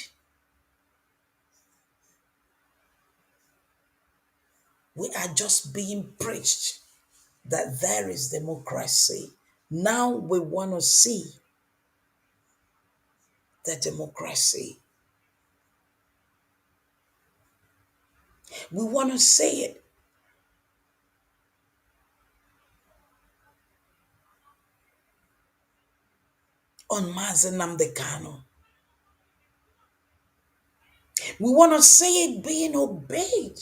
we are just being preached that there is democracy. Now we want to see the democracy. We want to see it on Mazi Nnamdi Kanu. We want to see it being obeyed.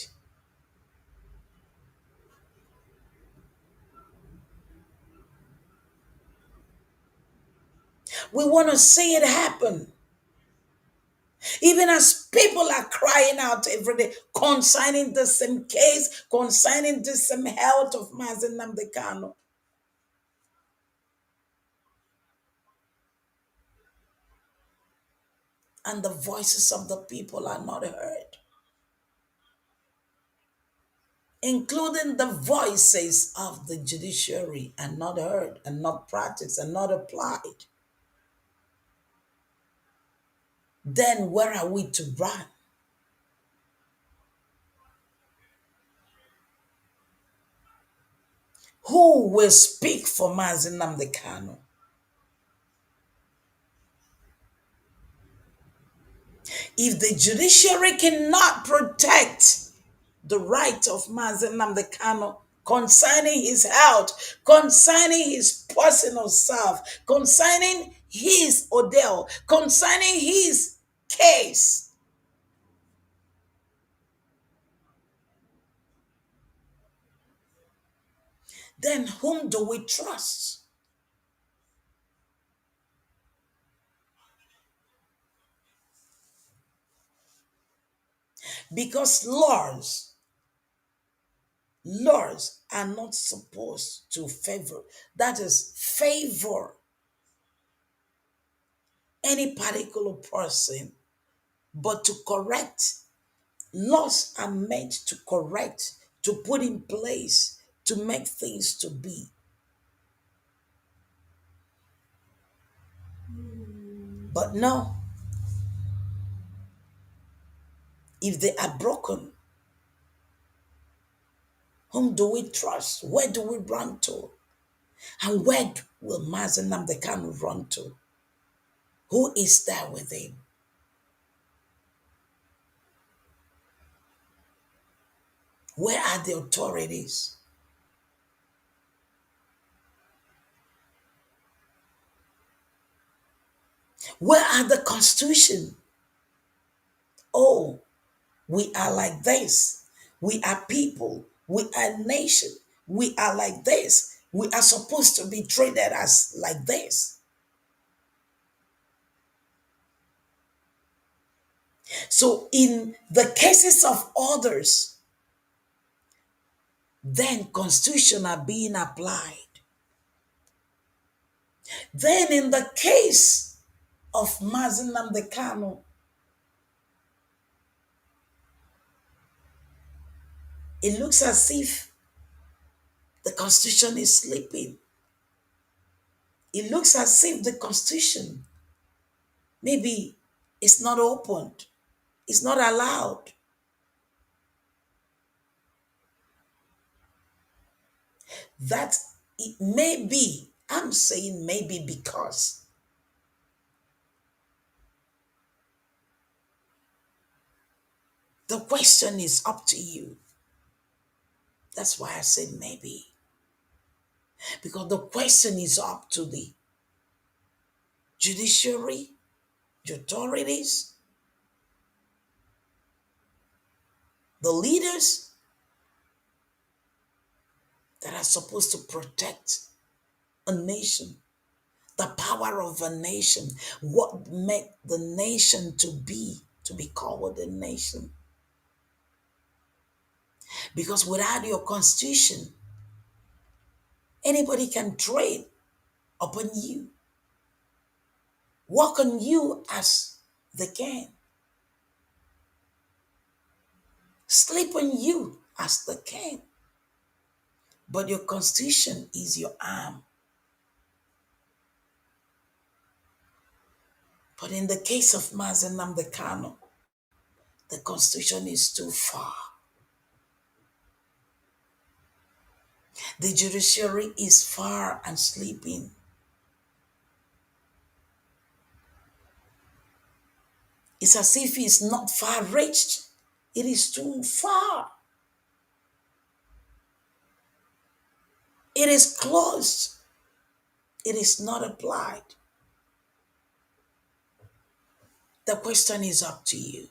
We want to see it happen. Even as people are crying out every day concerning the same case, concerning the same health of Mazi Nnamdi Kanu. And the voices of the people are not heard, including the voices of the judiciary are not heard and not practiced and not applied. Then where are we to run? Who will speak for Mazi Nnamdi Kanu? If the judiciary cannot protect the right of Mazi Nnamdi Kanu concerning his health, concerning his personal self, concerning his ordeal, concerning his case, then whom do we trust? Because laws are not supposed to favor, that is, favor any particular person, but to correct. Laws are meant to correct, to put in place, to make things to be. But no, if they are broken, whom do we trust? Where do we run to? And where will Mazi Nnamdi Kanu run to? Who is there with him? Where are the authorities? Where are the constitution? Oh, we are like this. We are people. We are nation. We are like this. We are supposed to be treated as like this. So in the cases of others, then constitution are being applied. Then in the case of Mazi Nnamdi Kanu, it looks as if the constitution is sleeping. It looks as if the constitution maybe is not opened, it's not allowed. That it may be, I'm saying maybe because the question is up to you. That's why I said maybe. Because the question is up to the judiciary, the authorities, the leaders that are supposed to protect a nation, the power of a nation, what make the nation to be called a nation. Because without your constitution, anybody can trade upon you, walk on you as they can, sleep on you as the king. But your constitution is your arm. But in the case of Mazi Nnamdi Kanu, the constitution is too far. The judiciary is far and sleeping. It's as if it's not far reached. It is too far. It is closed. It is not applied. The question is up to you.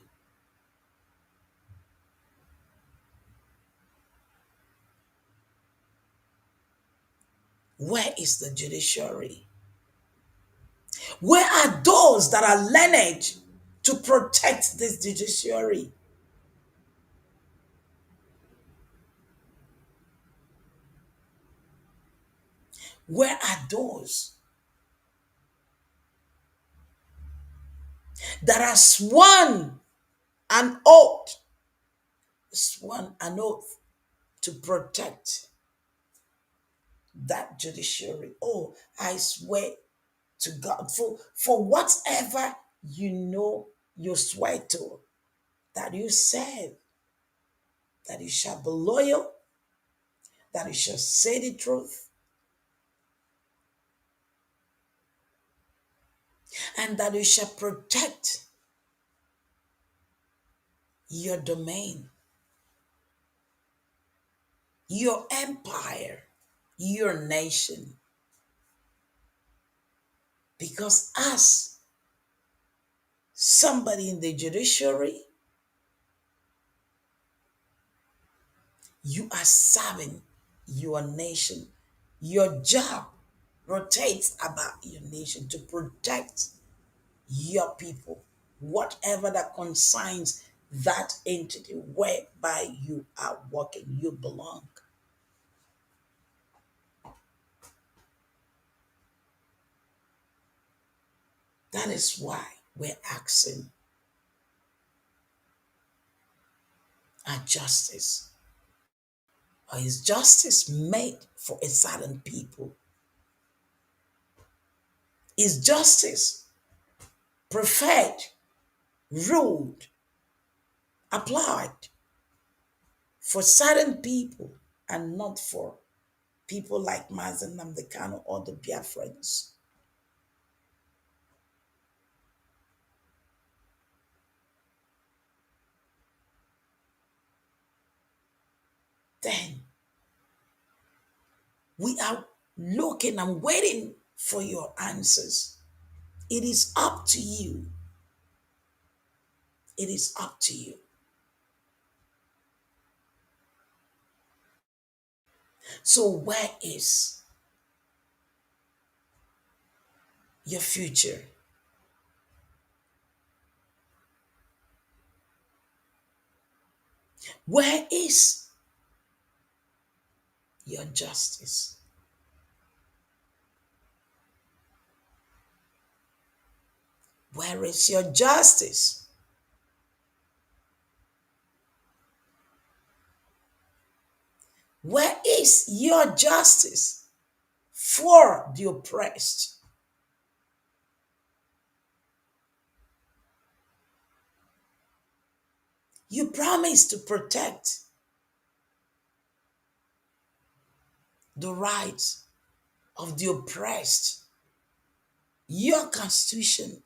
Where is the judiciary? Where are those that are learned to protect this judiciary? Where are those that are sworn an oath to protect that judiciary? Oh, I swear to God, for whatever you swear to, that you said, that you shall be loyal, that you shall say the truth, and that you shall protect your domain, your empire, your nation. Because as somebody in the judiciary, you are serving your nation. Your job rotates about your nation to protect your people, whatever that concerns that entity whereby you are working, you belong. That is why we're asking our justice. Or is justice made for a certain people? Is justice preferred, ruled, applied for certain people and not for people like Mazi Nnamdi Kanu or the Biafrans? Then we are looking and waiting for your answers. It is up to you. It is up to you. So, where is your future? Where is your justice? Where is your justice? Where is your justice for the oppressed? You promised to protect the rights of the oppressed. Your constitution.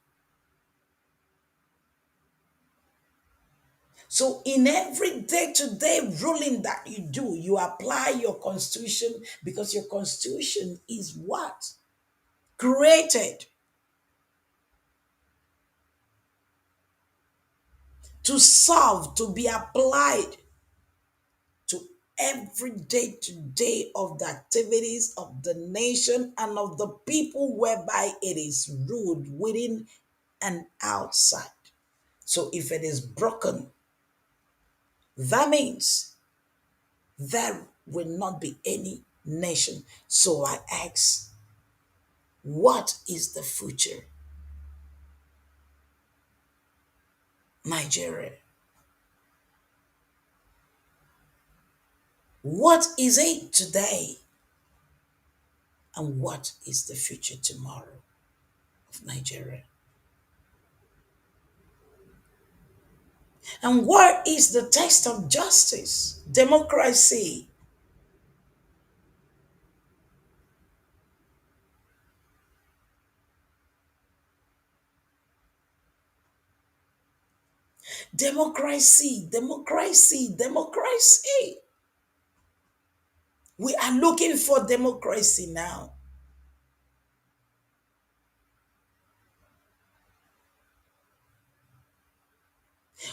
So, in every day to day ruling that you do, you apply your constitution because your constitution is what? Created to solve, to be applied to every day to day of the activities of the nation and of the people whereby it is ruled within and outside. So if it is broken, that means there will not be any nation. So I ask, what is the future? Nigeria. What is it today? And what is the future tomorrow of Nigeria? And where is the test of justice? Democracy. Democracy, democracy, democracy. We are looking for democracy now.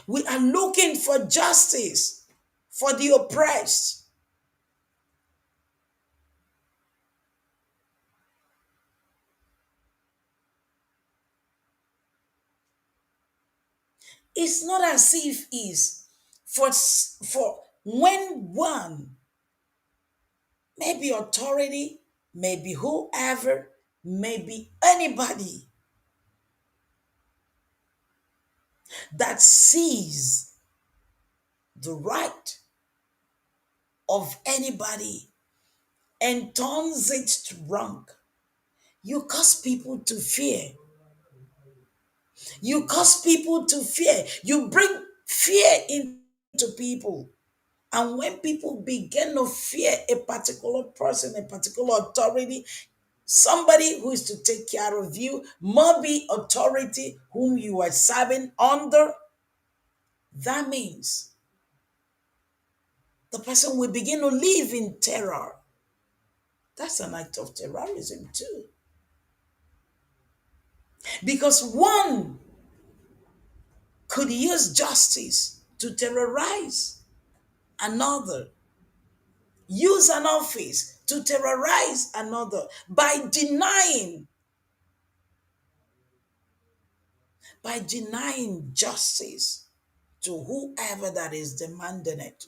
We are looking for justice for the oppressed. It's not as if it's for when one, maybe authority, maybe whoever, maybe anybody that sees the right of anybody and turns it to wrong, you cause people to fear. You cause people to fear. You bring fear into people. And when people begin to fear a particular person, a particular authority, somebody who is to take care of you, maybe authority whom you are serving under, that means the person will begin to live in terror. That's an act of terrorism too. Because one could use justice to terrorize another, use an office to terrorize another by denying justice to whoever that is demanding it.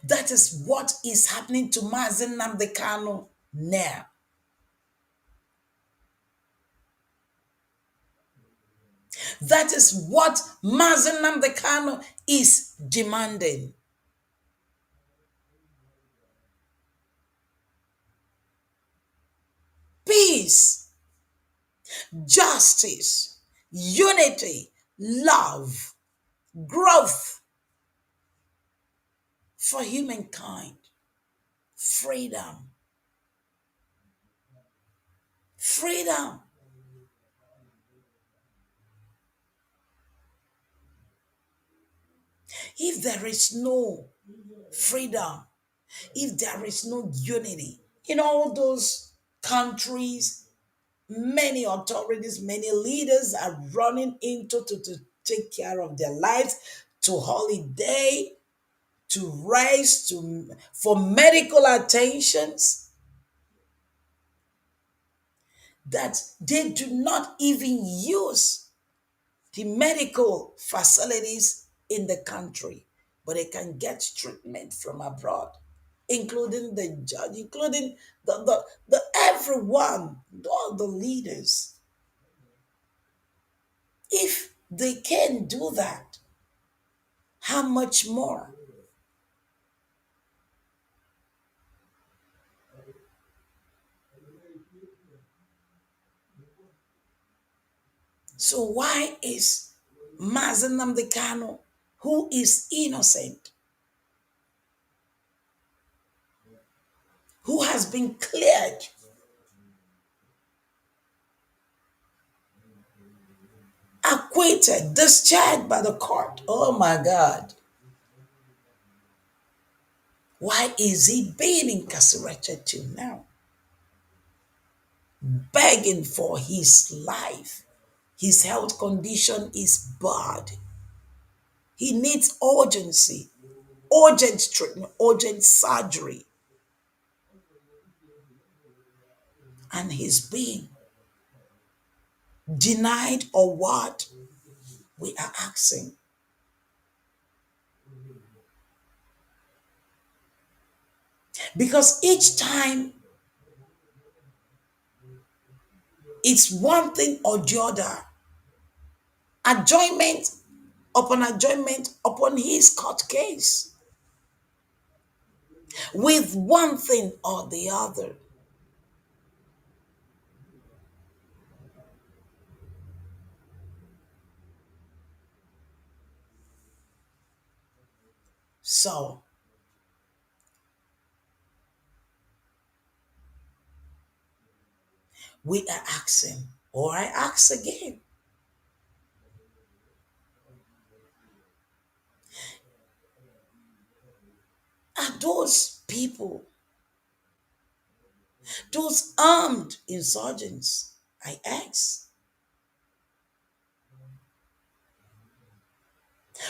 That is what is happening to Mazi Nnamdi now. That is what Mazi Nnamdi is demanding. Peace, justice, unity, love, growth for humankind, freedom, freedom. If there is no freedom, if there is no unity in all those countries, many authorities, many leaders are running into to take care of their lives, to holiday, to rest, to for medical attentions, that they do not even use the medical facilities in the country, but they can get treatment from abroad, including the judge, including the everyone, all the leaders. If they can do that, how much more? So why is Mazi Nnamdi Kanu, who is innocent, who has been cleared, acquitted, discharged by the court? Oh my God. Why is he being incarcerated till now? Begging for his life. His health condition is bad. He needs urgency, urgent treatment, urgent surgery. And he's being denied, or what? We are asking. Because each time it's one thing or the other. adjournment upon adjournment upon his court case with one thing or the other. So we are asking, or I ask again, are those people, those armed insurgents, I ask,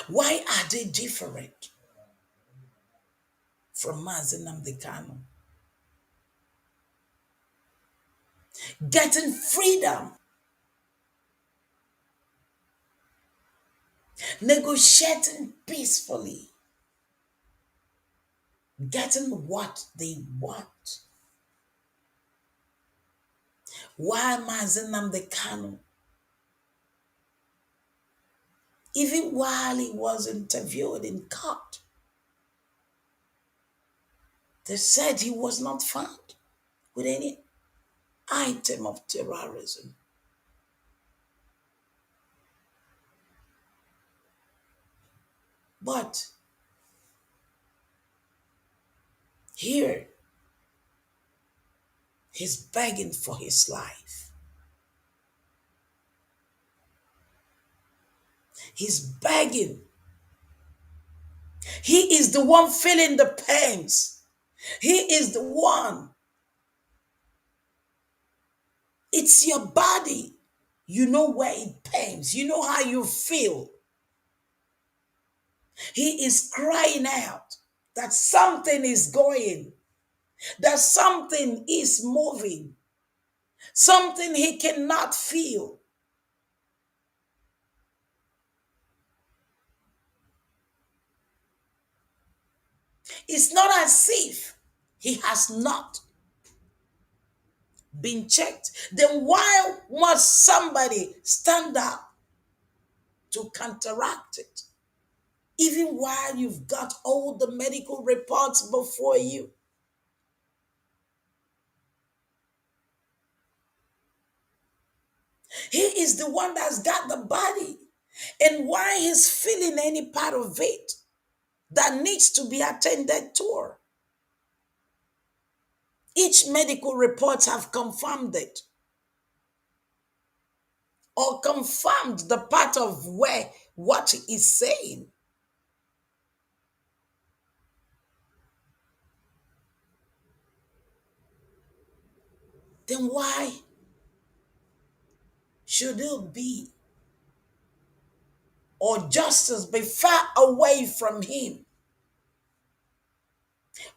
why are they different from Mazi Nnamdi Kanu? Getting freedom, negotiating peacefully, getting what they want. Why Mazi Nnamdi Kanu, even while he was interviewed in court, they said he was not found with any item of terrorism. But here, he's begging for his life. He's begging. He is the one feeling the pains. He is the one. It's your body. You know where it pains. You know how you feel. He is crying out that something is going, that something is moving, something he cannot feel. It's not as if he has not been checked. Then why must somebody stand up to counteract it? Even while you've got all the medical reports before you. He is the one that's got the body. And why he's feeling any part of it that needs to be attended to. Each medical report have confirmed it or confirmed the part of where what he is saying. Then why should it be or justice be far away from him?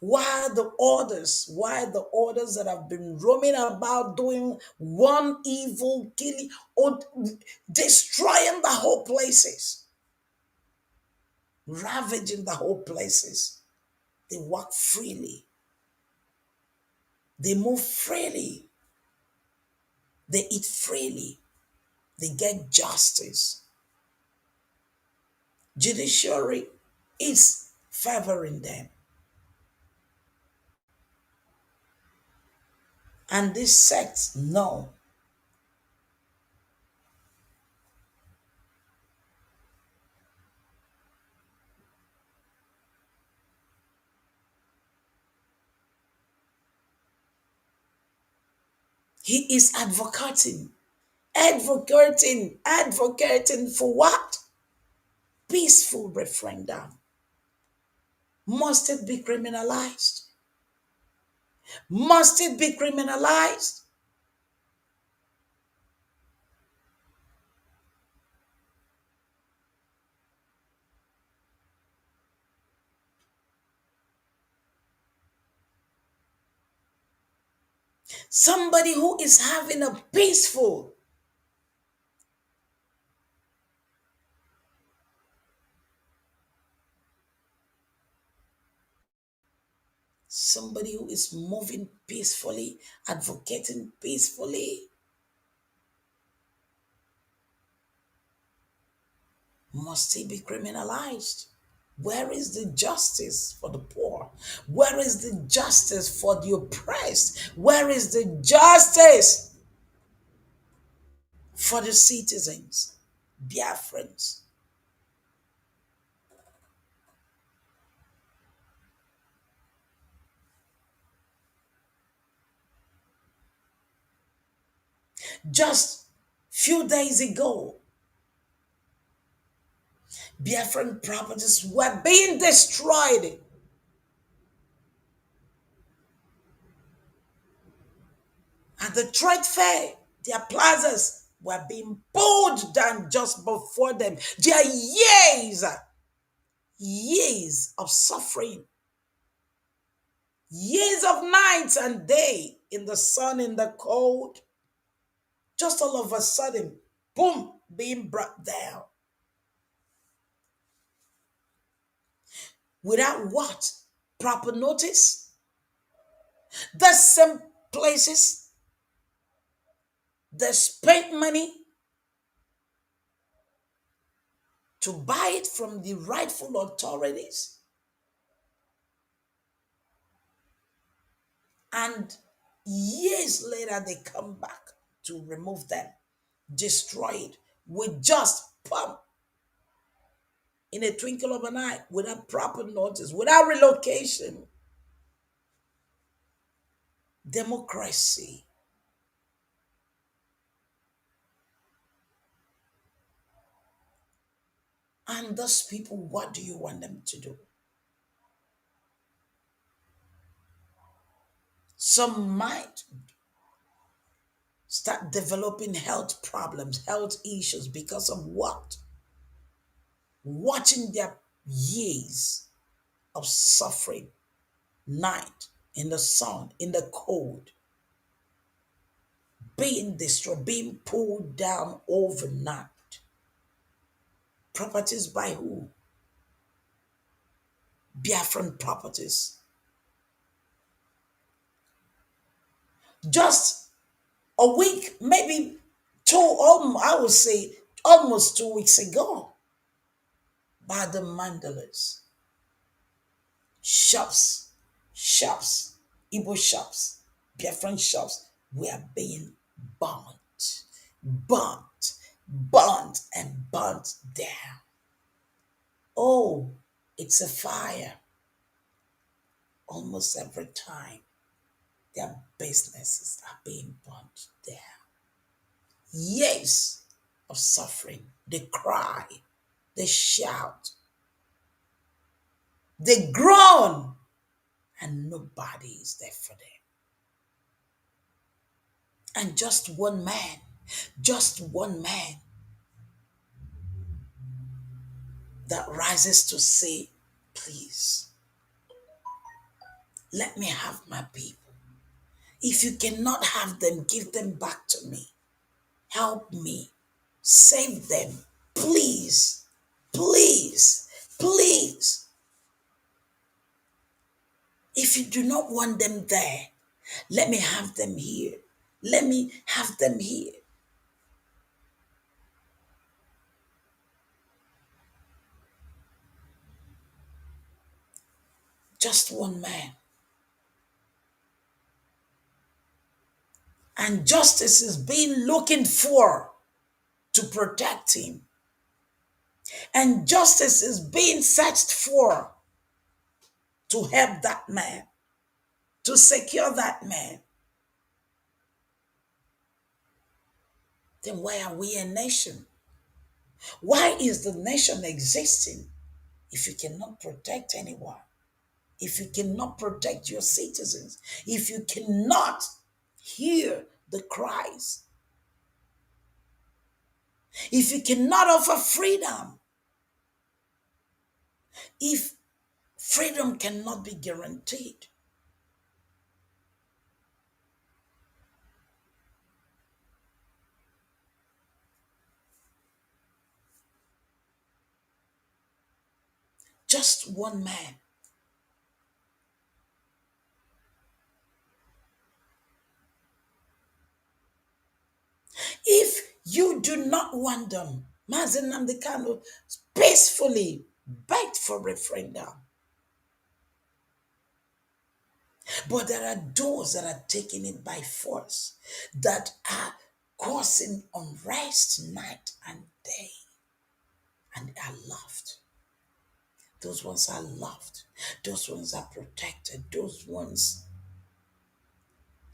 Why the orders that have been roaming about doing one evil, killing, or destroying the whole places, ravaging the whole places? They walk freely, they move freely, they eat freely, they get justice. Judiciary is favoring them. And this sect, no. He is advocating for what? Peaceful referendum. Must it be criminalized? Must it be criminalized? Somebody who is having a peaceful, somebody who is moving peacefully, advocating peacefully, Must he be criminalized? Where is the justice for the poor? Where is the justice for the oppressed? Where is the justice for the citizens, Biafrans? Just few days ago, Biafran properties were being destroyed. At the trade fair, their plazas were being pulled down just before them. Their years of suffering, years of nights and day in the sun, in the cold, just all of a sudden, boom, being brought down. Without what? Proper notice. The same places they spent money to buy it from the rightful authorities, and years later they come back to remove them, destroy it with just pump in a twinkle of an eye, without proper notice, without relocation. Democracy. And those people, what do you want them to do? Some might start developing health problems, health issues because of what? Watching their years of suffering, night, in the sun, in the cold, being destroyed, being pulled down overnight. Properties by who? Biafran properties. Just a week, maybe I would say almost 2 weeks ago, by the mandalas, shops, Igbo shops, Biafran shops were being burnt, burnt, and burnt down. Oh, it's a fire. Almost every time their businesses are being burnt down. Years of suffering. They cry, they shout, they groan, and nobody is there for them. And just one man that rises to say, please, let me have my people. If you cannot have them, give them back to me. Help me. Save them. Please, please, please. If you do not want them there, let me have them here. Let me have them here. Just one man. And justice is being looking for to protect him. And justice is being searched for to help that man, to secure that man. Then why are we a nation? Why is the nation existing if you cannot protect anyone? If you cannot protect your citizens? If you cannot hear the cries? If you cannot offer freedom? If freedom cannot be guaranteed? Just one man. If you do not want them, Mazi Nnamdi Kanu peacefully begged for referendum. But there are those that are taking it by force, that are causing unrest night and day, and are loved. Those ones are loved. Those ones are protected. Those ones,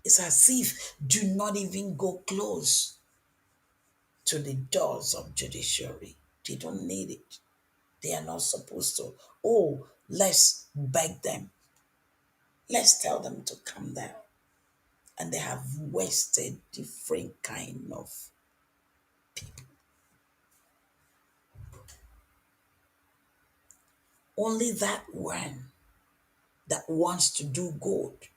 it's as if do not even go close to the doors of judiciary. They don't need it. They are not supposed to. Oh, let's beg them. Let's tell them to come down. And they have wasted different kind of people. Only that one that wants to do good,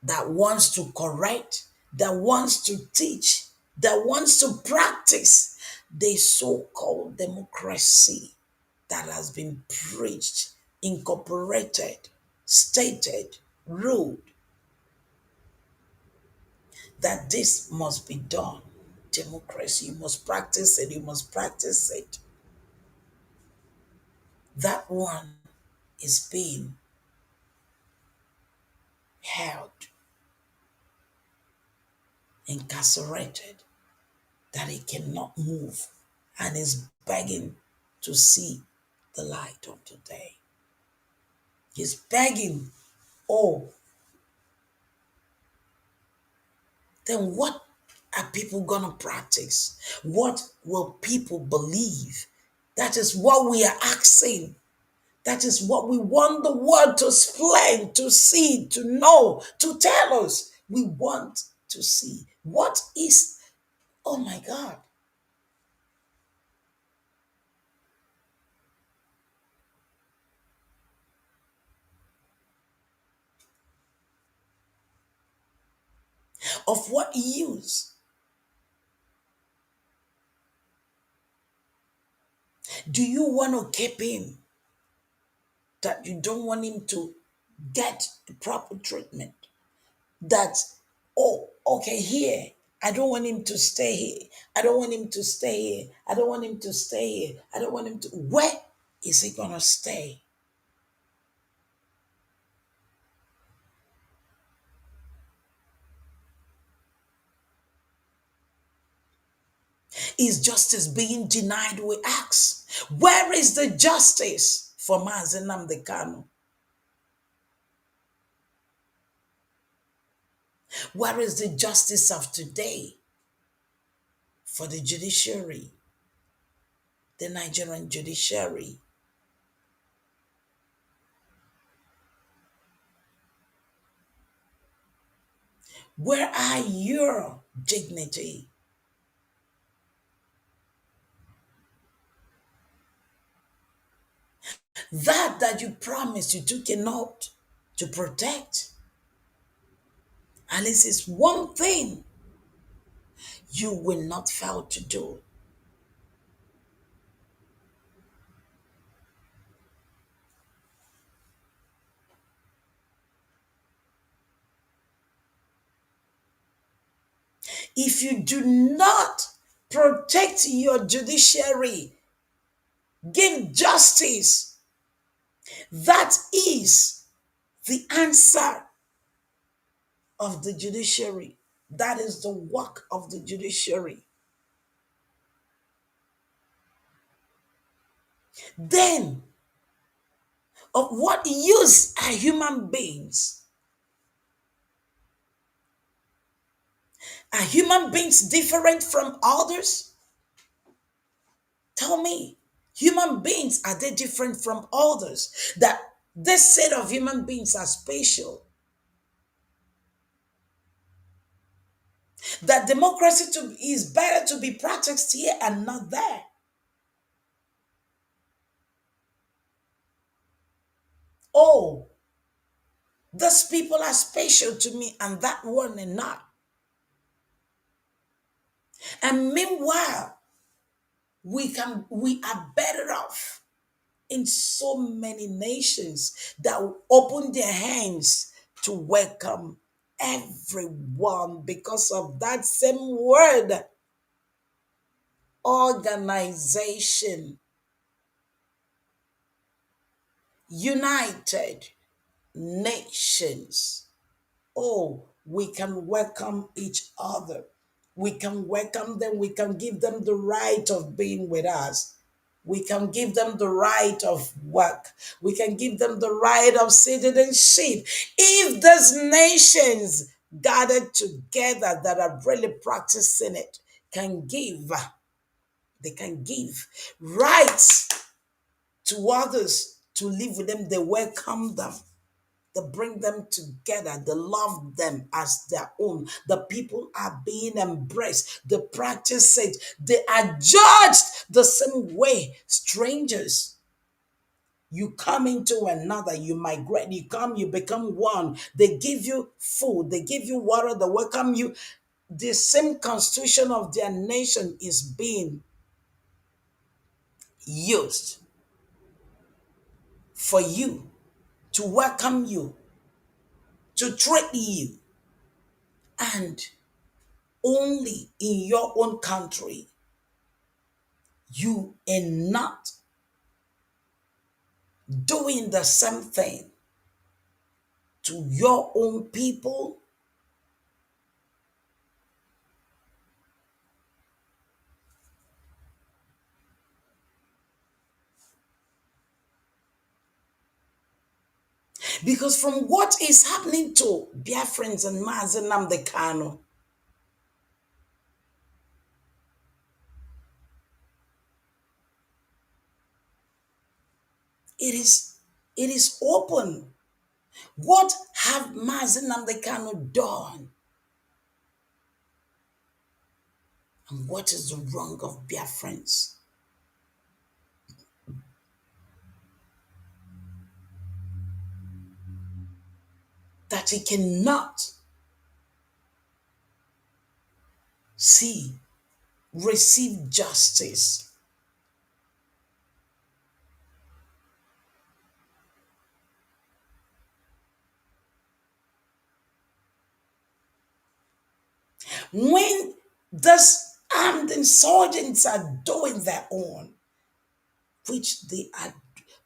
that wants to correct, that wants to teach, that wants to practice the so-called democracy that has been preached, incorporated, stated, ruled, that this must be done. Democracy, you must practice it, you must practice it. That one is being held, incarcerated, that he cannot move and is begging to see the light of the day. He's begging, oh, then what are people gonna practice? What will people believe? That is what we are asking. That is what we want the world to explain, to see, to know, to tell us. We want to see what is, oh my God, of what use do you want to keep him, that you don't want him to get the proper treatment? That, oh, okay, here, I don't want him to stay here. I don't want him to stay here. I don't want him to stay here. I don't want him to. Where is he going to stay? Is justice being denied? We ask. Where is the justice for Mazi Nnamdi Kanu? Where is the justice of today for the judiciary, the Nigerian judiciary? Where are your dignity? That you promised, you took an oath to protect. At least it's one thing you will not fail to do. If you do not protect your judiciary, give justice, that is the answer of the judiciary. That is the work of the judiciary. Then, of what use are human beings? Are human beings different from others? Tell me, human beings, are they different from others? That this set of human beings are special. That democracy is better to be practiced here and not there. Oh, these people are special to me and that one and not. And meanwhile, we are better off in so many nations that will open their hands to welcome everyone because of that same word, organization. United Nations. Oh, we can welcome each other. We can welcome them. We can give them the right of being with us. We can give them the right of work. We can give them the right of citizenship. If those nations gathered together that are really practicing it can give, they can give rights to others to live with them, they welcome them. They bring them together. They love them as their own. The people are being embraced. They practice it. They are judged the same way. Strangers, you come into another, you migrate, you come, you become one. They give you food, they give you water, they welcome you. The same constitution of their nation is being used for you, to welcome you, to treat you. And only in your own country, you are not doing the same thing to your own people. Because from what is happening to Biafrans and Mazi Nnamdi Kanu, it is open. What have Mazi Nnamdi Kanu done? And what is the wrong of Biafrans? That he cannot see, receive justice. When those armed insurgents are doing their own, which they are,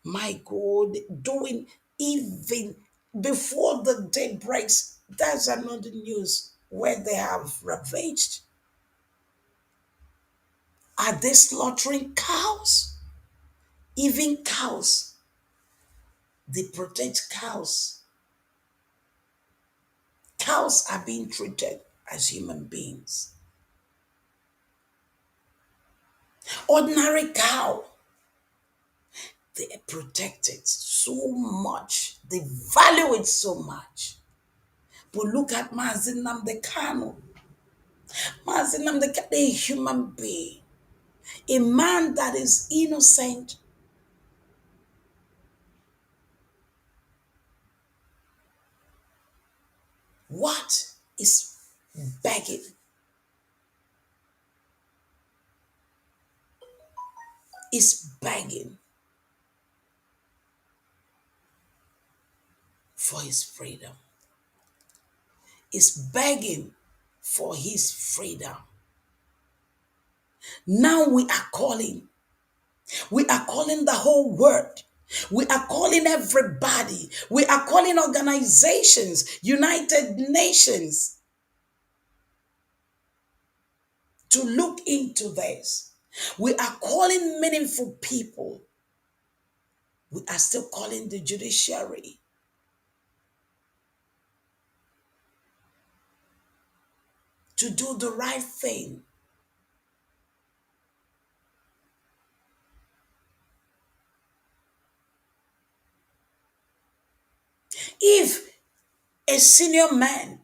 my God, doing even before the day breaks. That's another news where they have ravaged. Are they slaughtering cows? Even cows. They protect cows. Cows are being treated as human beings. Ordinary cow, they protect it so much. They value it so much. But look at Mazi Nnamdi Kanu. Mazi Nnamdi Kanu, a human being, a man that is innocent. What is begging? Is begging for his freedom. Is begging for his freedom. Now we are calling. We are calling the whole world. We are calling everybody. We are calling organizations, United Nations, to look into this. We are calling meaningful people. We are still calling the judiciary to do the right thing. If a senior man,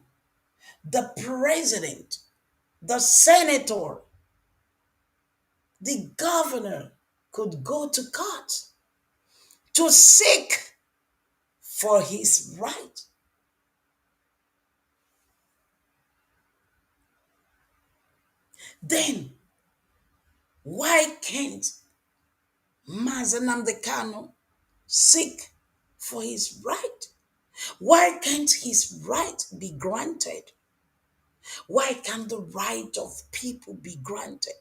the president, the senator, the governor could go to court to seek for his right, then why can't Mazi Nnamdi Kanu seek for his right? Why can't his right be granted? Why can't the right of people be granted?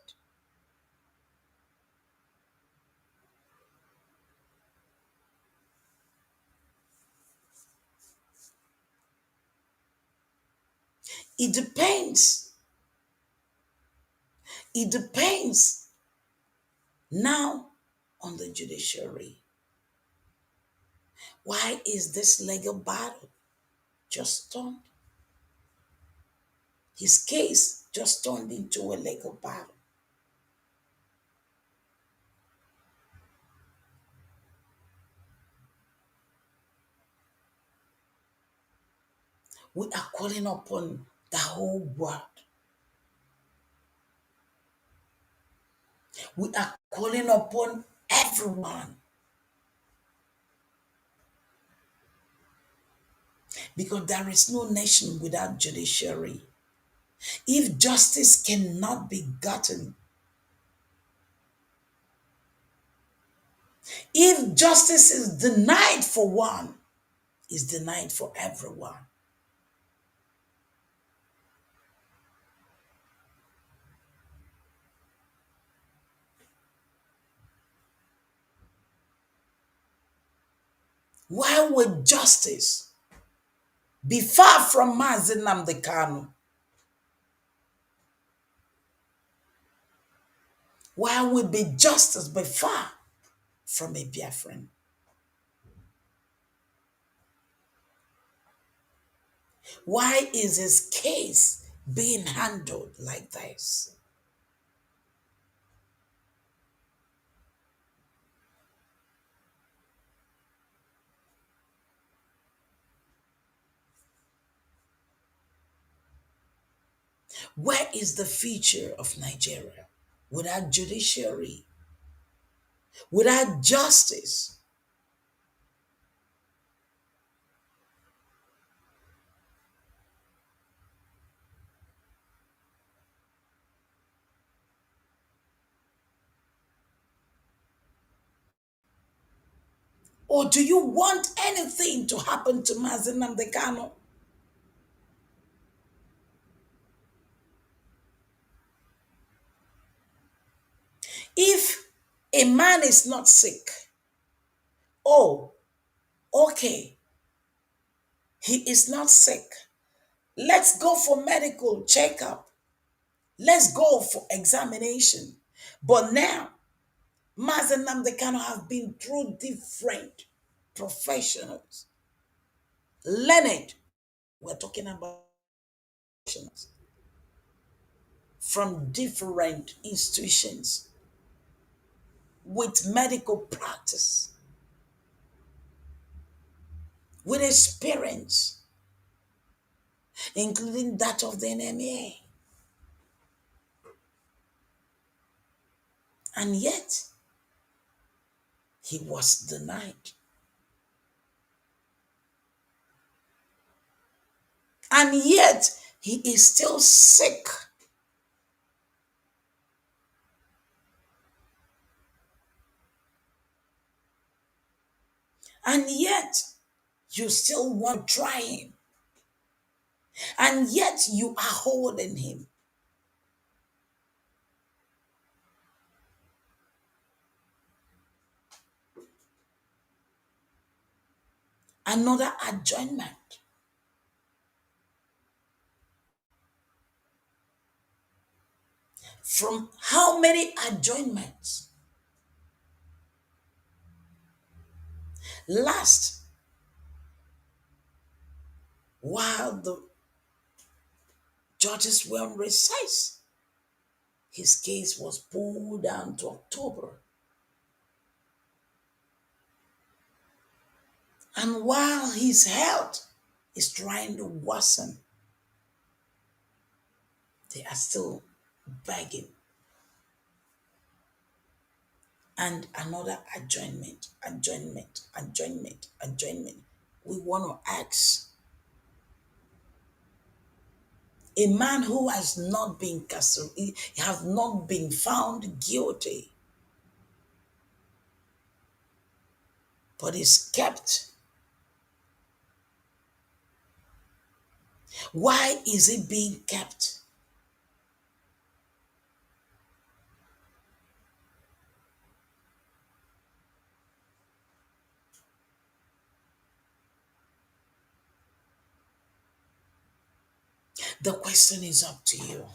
It depends. It depends now on the judiciary. Why is this legal battle just turned? His case just turned into a legal battle. We are calling upon the whole world. We are calling upon everyone because there is no nation without judiciary. If justice cannot be gotten, if justice is denied for one, is denied for everyone. Why would justice be far from Mazi Nnamdi Kanu? Why would be justice be far from a Biafran? Why is his case being handled like this? Where is the future of Nigeria without judiciary, without justice? Or do you want anything to happen to Mazi Nnamdi Kanu? If a man is not sick, oh, okay, he is not sick. Let's go for medical checkup. Let's go for examination. But now, Mazi Nnamdi Kanu have been through different professionals, learned. We're talking about professionals from different institutions with medical practice, with experience, including that of the NMA. And yet, he was denied. And yet, he is still sick. And yet, you still want to try him. And yet, you are holding him. Another adjournment. From how many adjournments? Last, while the judges were on recess, his case was pulled down to October. And while his health is trying to worsen, they are still begging. And another adjournment, adjournment, adjournment, adjournment. We want to ask a man who has not been he has not been found guilty, but is kept. Why is he being kept? The question is up to you.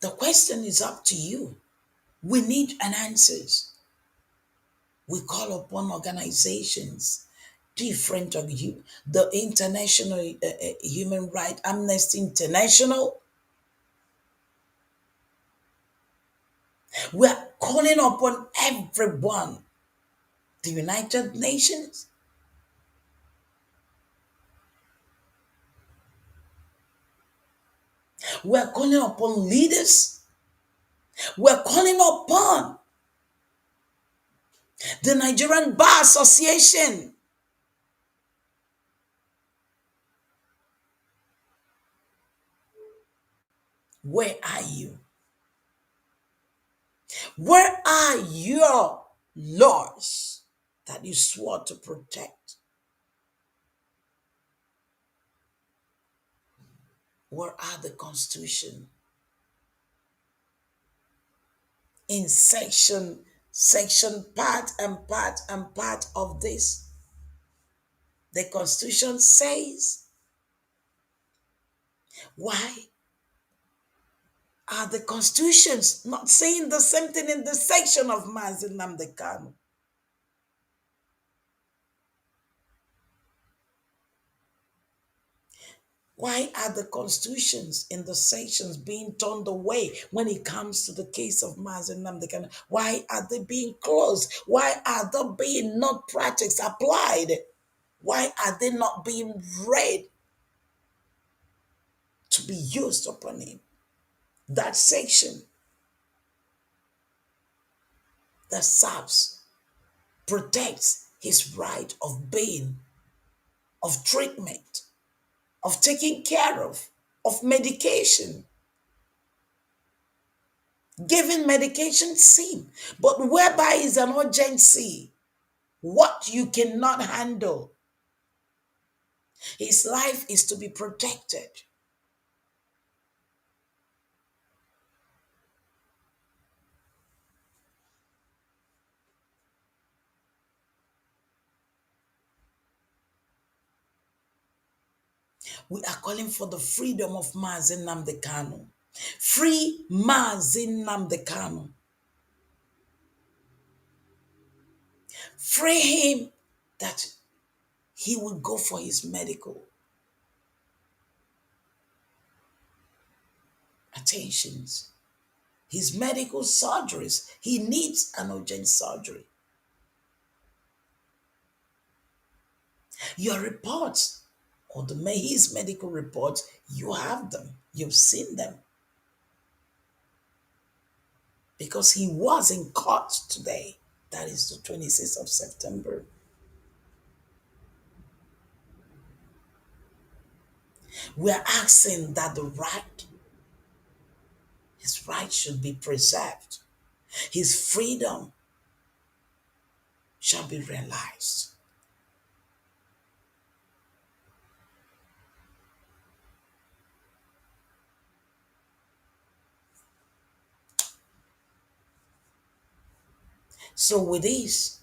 The question is up to you. We need an answers. We call upon organizations, different of you, the International Human Rights Amnesty International. We are calling upon everyone, the United Nations. We are calling upon leaders. We are calling upon the Nigerian Bar Association. Where are you? Where are your laws that you swore to protect? Where are the constitution? In section part of this, the constitution says, why are the constitutions not saying the same thing in the section of Mazi Nnamdi Kanu? Why are the constitutions in the sections being turned away when it comes to the case of Mazi Nnamdi Kanu? Why are they being closed? Why are they being not practiced, applied? Why are they not being read to be used upon him? That section that serves, protects his right of being, of treatment, of taking care of medication, giving medication sim, but whereby is an urgency, what you cannot handle. His life is to be protected. We are calling for the freedom of Mazi Nnamdi Kanu. Free Mazi Nnamdi Kanu. Free him that he will go for his medical attentions, his medical surgeries. He needs an urgent surgery. Your reports, or his medical reports, you have them. You've seen them. Because he was in court today. That is the 26th of September. We're asking that his right should be preserved. His freedom shall be realized. So with this,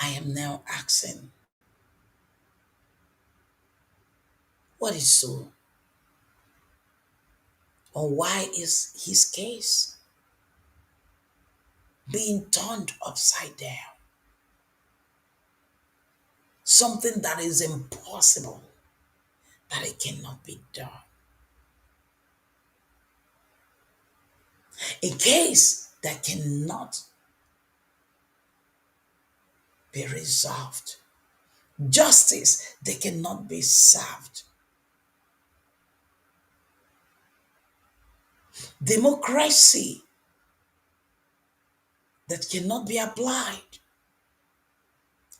I am now asking, what is so? Or why is his case being turned upside down? Something that is impossible, that it cannot be done. A case that cannot be resolved. Justice that cannot be served. Democracy that cannot be applied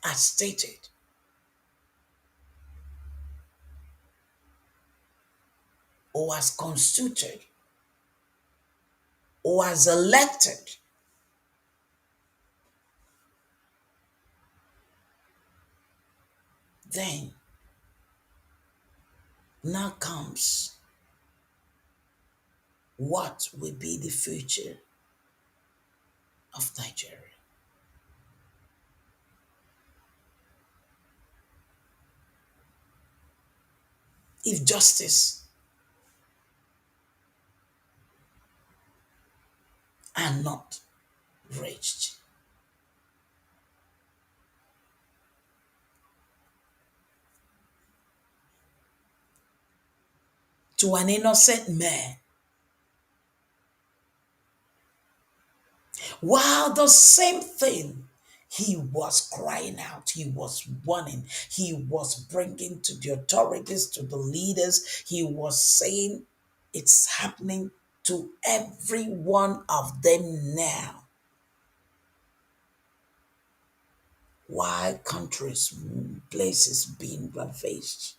as stated, or as constituted, or as elected. Then now comes what will be the future of Nigeria? If justice are not reached. To an innocent man, while the same thing he was crying out, he was warning, he was bringing to the authorities, to the leaders, he was saying it's happening to every one of them now. Why countries, places being ravaged?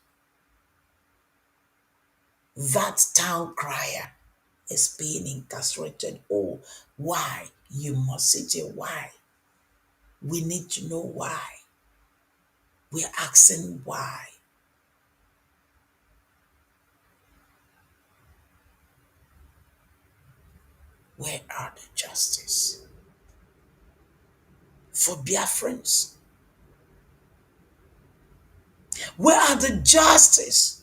That town crier is being incarcerated. Oh, why? You must sit here. Why? We need to know why. We're asking why. Where are the justice? For Biafrans, where are the justice?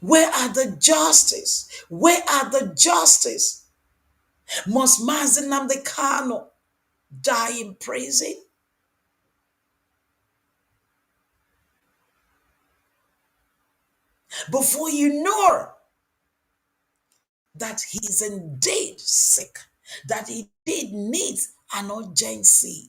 Where are the justice? Where are the justice? Must Mazi Nnamdi Kanu die in prison before you know that he's indeed sick, that he indeed needs an urgency?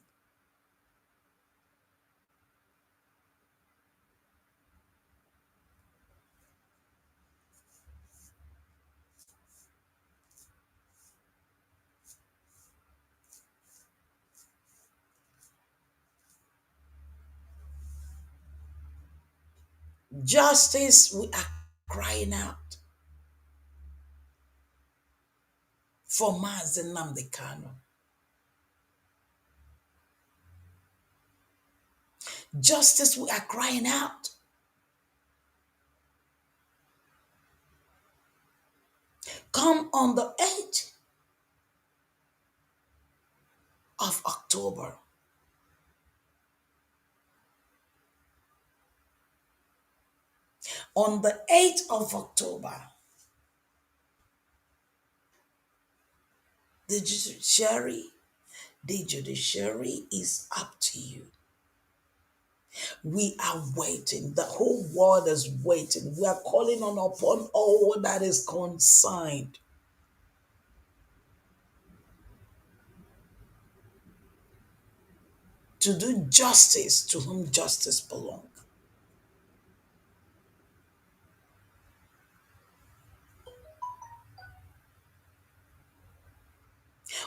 Justice, we are crying out for Mazi Nnamdi Kanu. Justice, we are crying out. Come on the 8th of October. On the 8th of October, the judiciary is up to you. We are waiting. The whole world is waiting. We are calling on upon all that is consigned to do justice to whom justice belongs.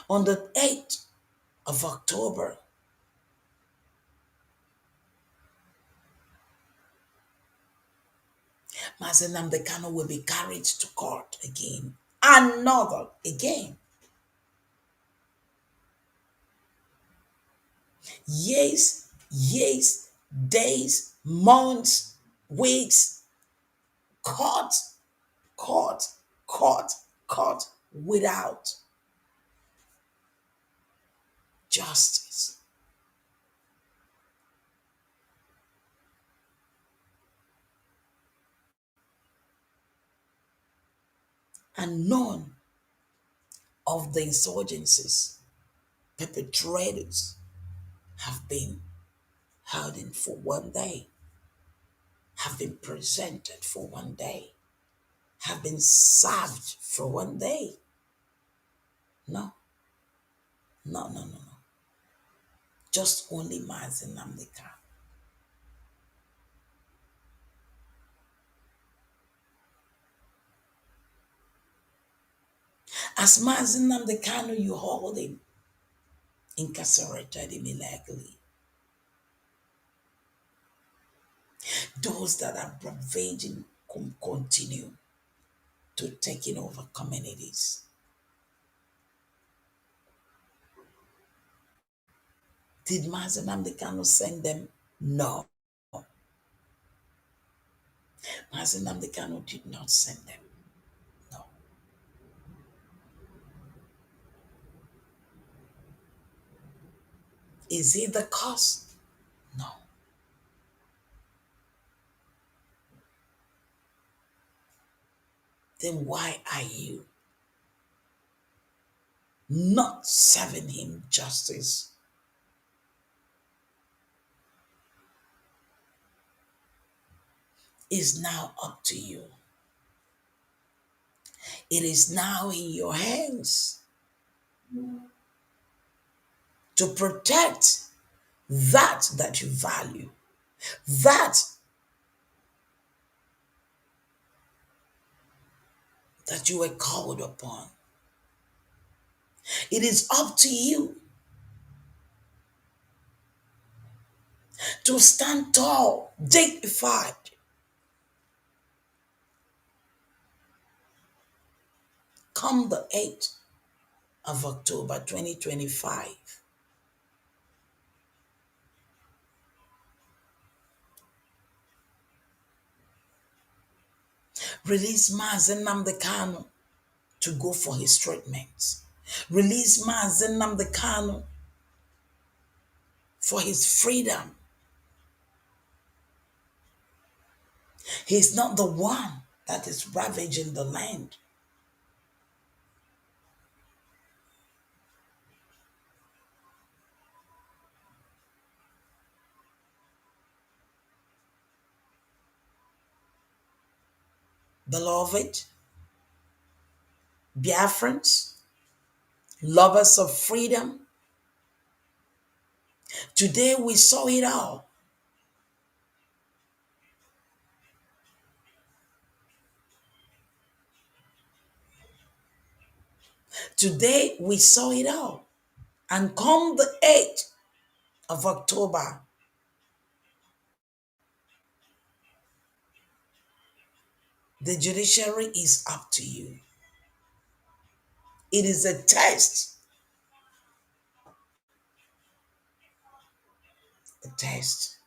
On the 8th of October, Mazi Nnamdi Kanu will be carried to court again. Another again. Years, days, months, weeks, court, court, court, court, without justice. And none of the insurgencies perpetrators have been held in for one day, have been presented for one day, have been served for one day. No, no, no, no, no. Just only Mazi Nnamdi Kanu. As Mazi Nnamdi Kanu, you hold him, incarcerated him illegally. Those that are ravaging continue to taking over communities. Did Mazi Nnamdi Kanu send them? No. Mazi Nnamdi Kanu did not send them. No. Is it the cause? No. Then why are you not serving him justice? Is now up to you. It is now in your hands to protect that you value, that that you were called upon. It is up to you to stand tall, dignified. Come the 8th of October 2025. Release Mazi Nnamdi to go for his treatments. Release Mazi Nnamdi for his freedom. He's not the one that is ravaging the land. Beloved, Biafrans, lovers of freedom, today we saw it all. Today we saw it all. And come the 8th of October, the judiciary is up to you. It is a test, a test,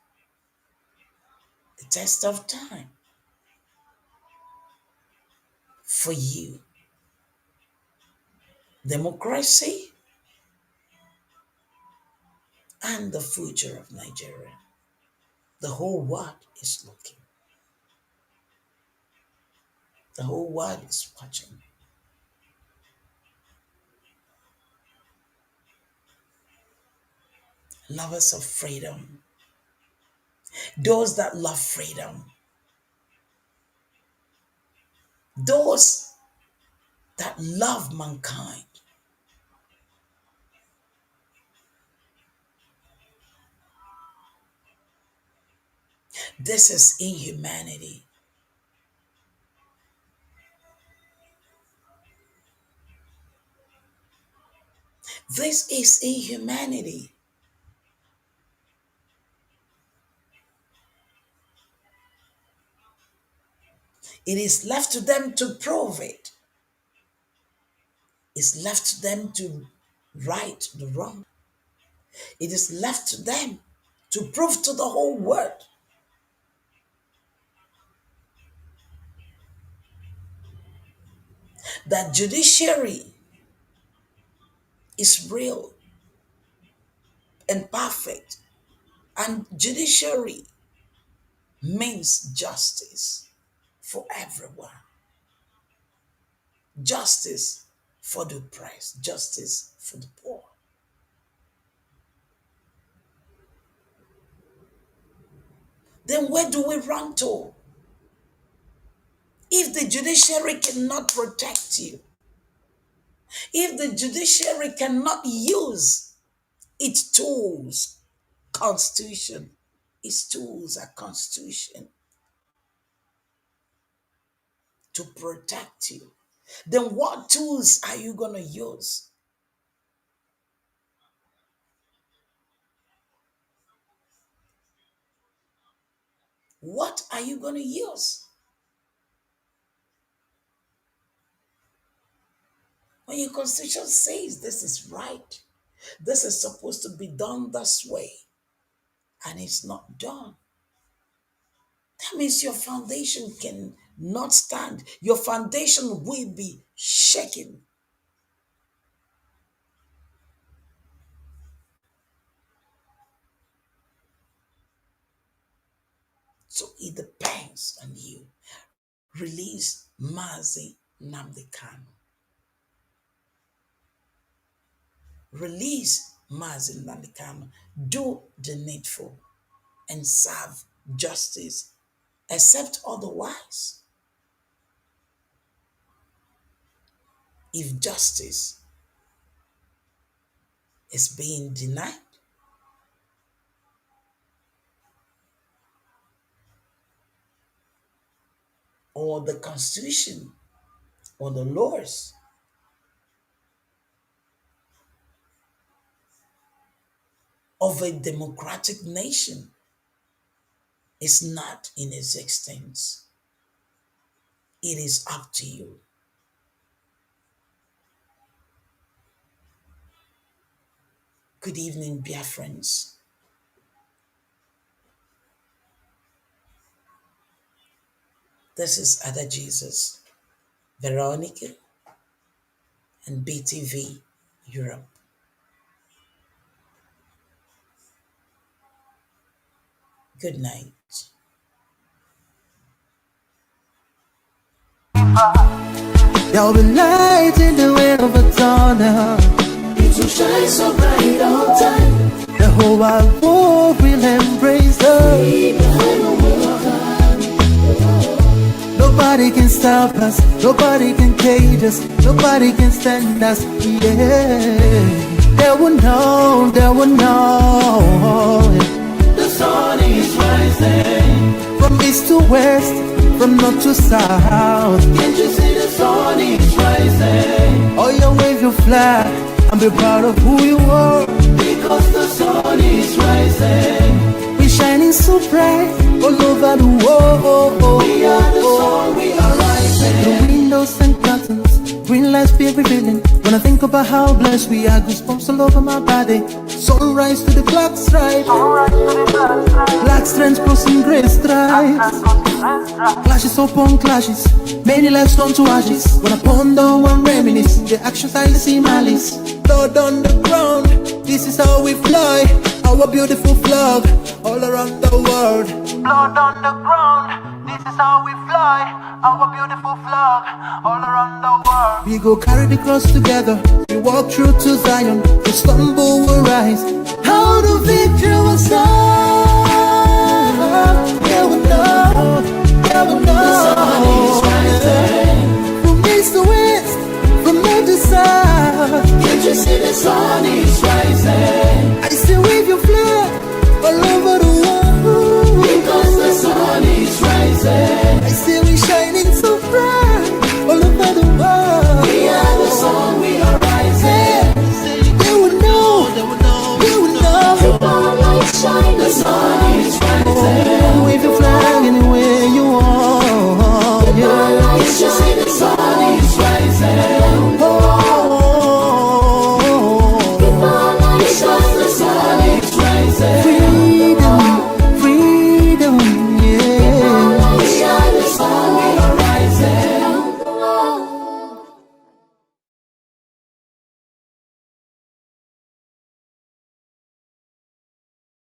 a test of time for you. Democracy and the future of Nigeria. The whole world is looking. The whole world is watching. Lovers of freedom, those that love freedom, those that love mankind. This is inhumanity. This is inhumanity. It is left to them to prove it. It's left to them to right the wrong. It is left to them to prove to the whole world that judiciary is real and perfect. And judiciary means justice for everyone. Justice for the oppressed, justice for the poor. Then where do we run to? If the judiciary cannot protect you, if the judiciary cannot use its tools, constitution, its tools are constitution to protect you, then what tools are you going to use? What are you going to use? When your constitution says this is right, this is supposed to be done this way, and it's not done, that means your foundation can not stand. Your foundation will be shaken. So it depends on you. Release Mazi Nnamdi Kanu. Release Mazi Nnamdi Kanu. Do the needful and serve justice, except otherwise. If justice is being denied, or the constitution or the laws of a democratic nation is not in existence, it is up to you. Good evening, Biafrans. This is Ada Jesus, Veronica, and BTV Europe. Good night. There will be light in the way of a tunnel. It will shine so bright all time. The whole wide world will embrace us. Nobody can stop us, nobody can cage us, nobody can stand us, yeah. They will know, they will know. The sun is rising. From east to west, from north to south. Can't you see the sun is rising? Oh, you wave your flag and be proud of who you are. Because the sun is rising. We're shining so bright all over the world. We are the sun, we are rising. The windows and curtains, green lights be revealing. When I think about how blessed we are, goosebumps all over my body. Sunrise to the black stripe, black strands crossing grey stripes. Clashes upon clashes, many lives turn to ashes. When I ponder and reminisce, the actions I see malice. Blood on the ground, this is how we fly. Our beautiful flag, all around the world. Blood on the ground, this is how we fly. Our beautiful flag, all around the world. We go carry the cross together, we walk through to Zion. We stumble, we rise. How the victory was done. Yeah, we know, yeah, we know. The sun is rising. From east to west, from north to south. Can't you see the sun is rising? I still wave your flag all over the world. Because the sun is rising. I still we shine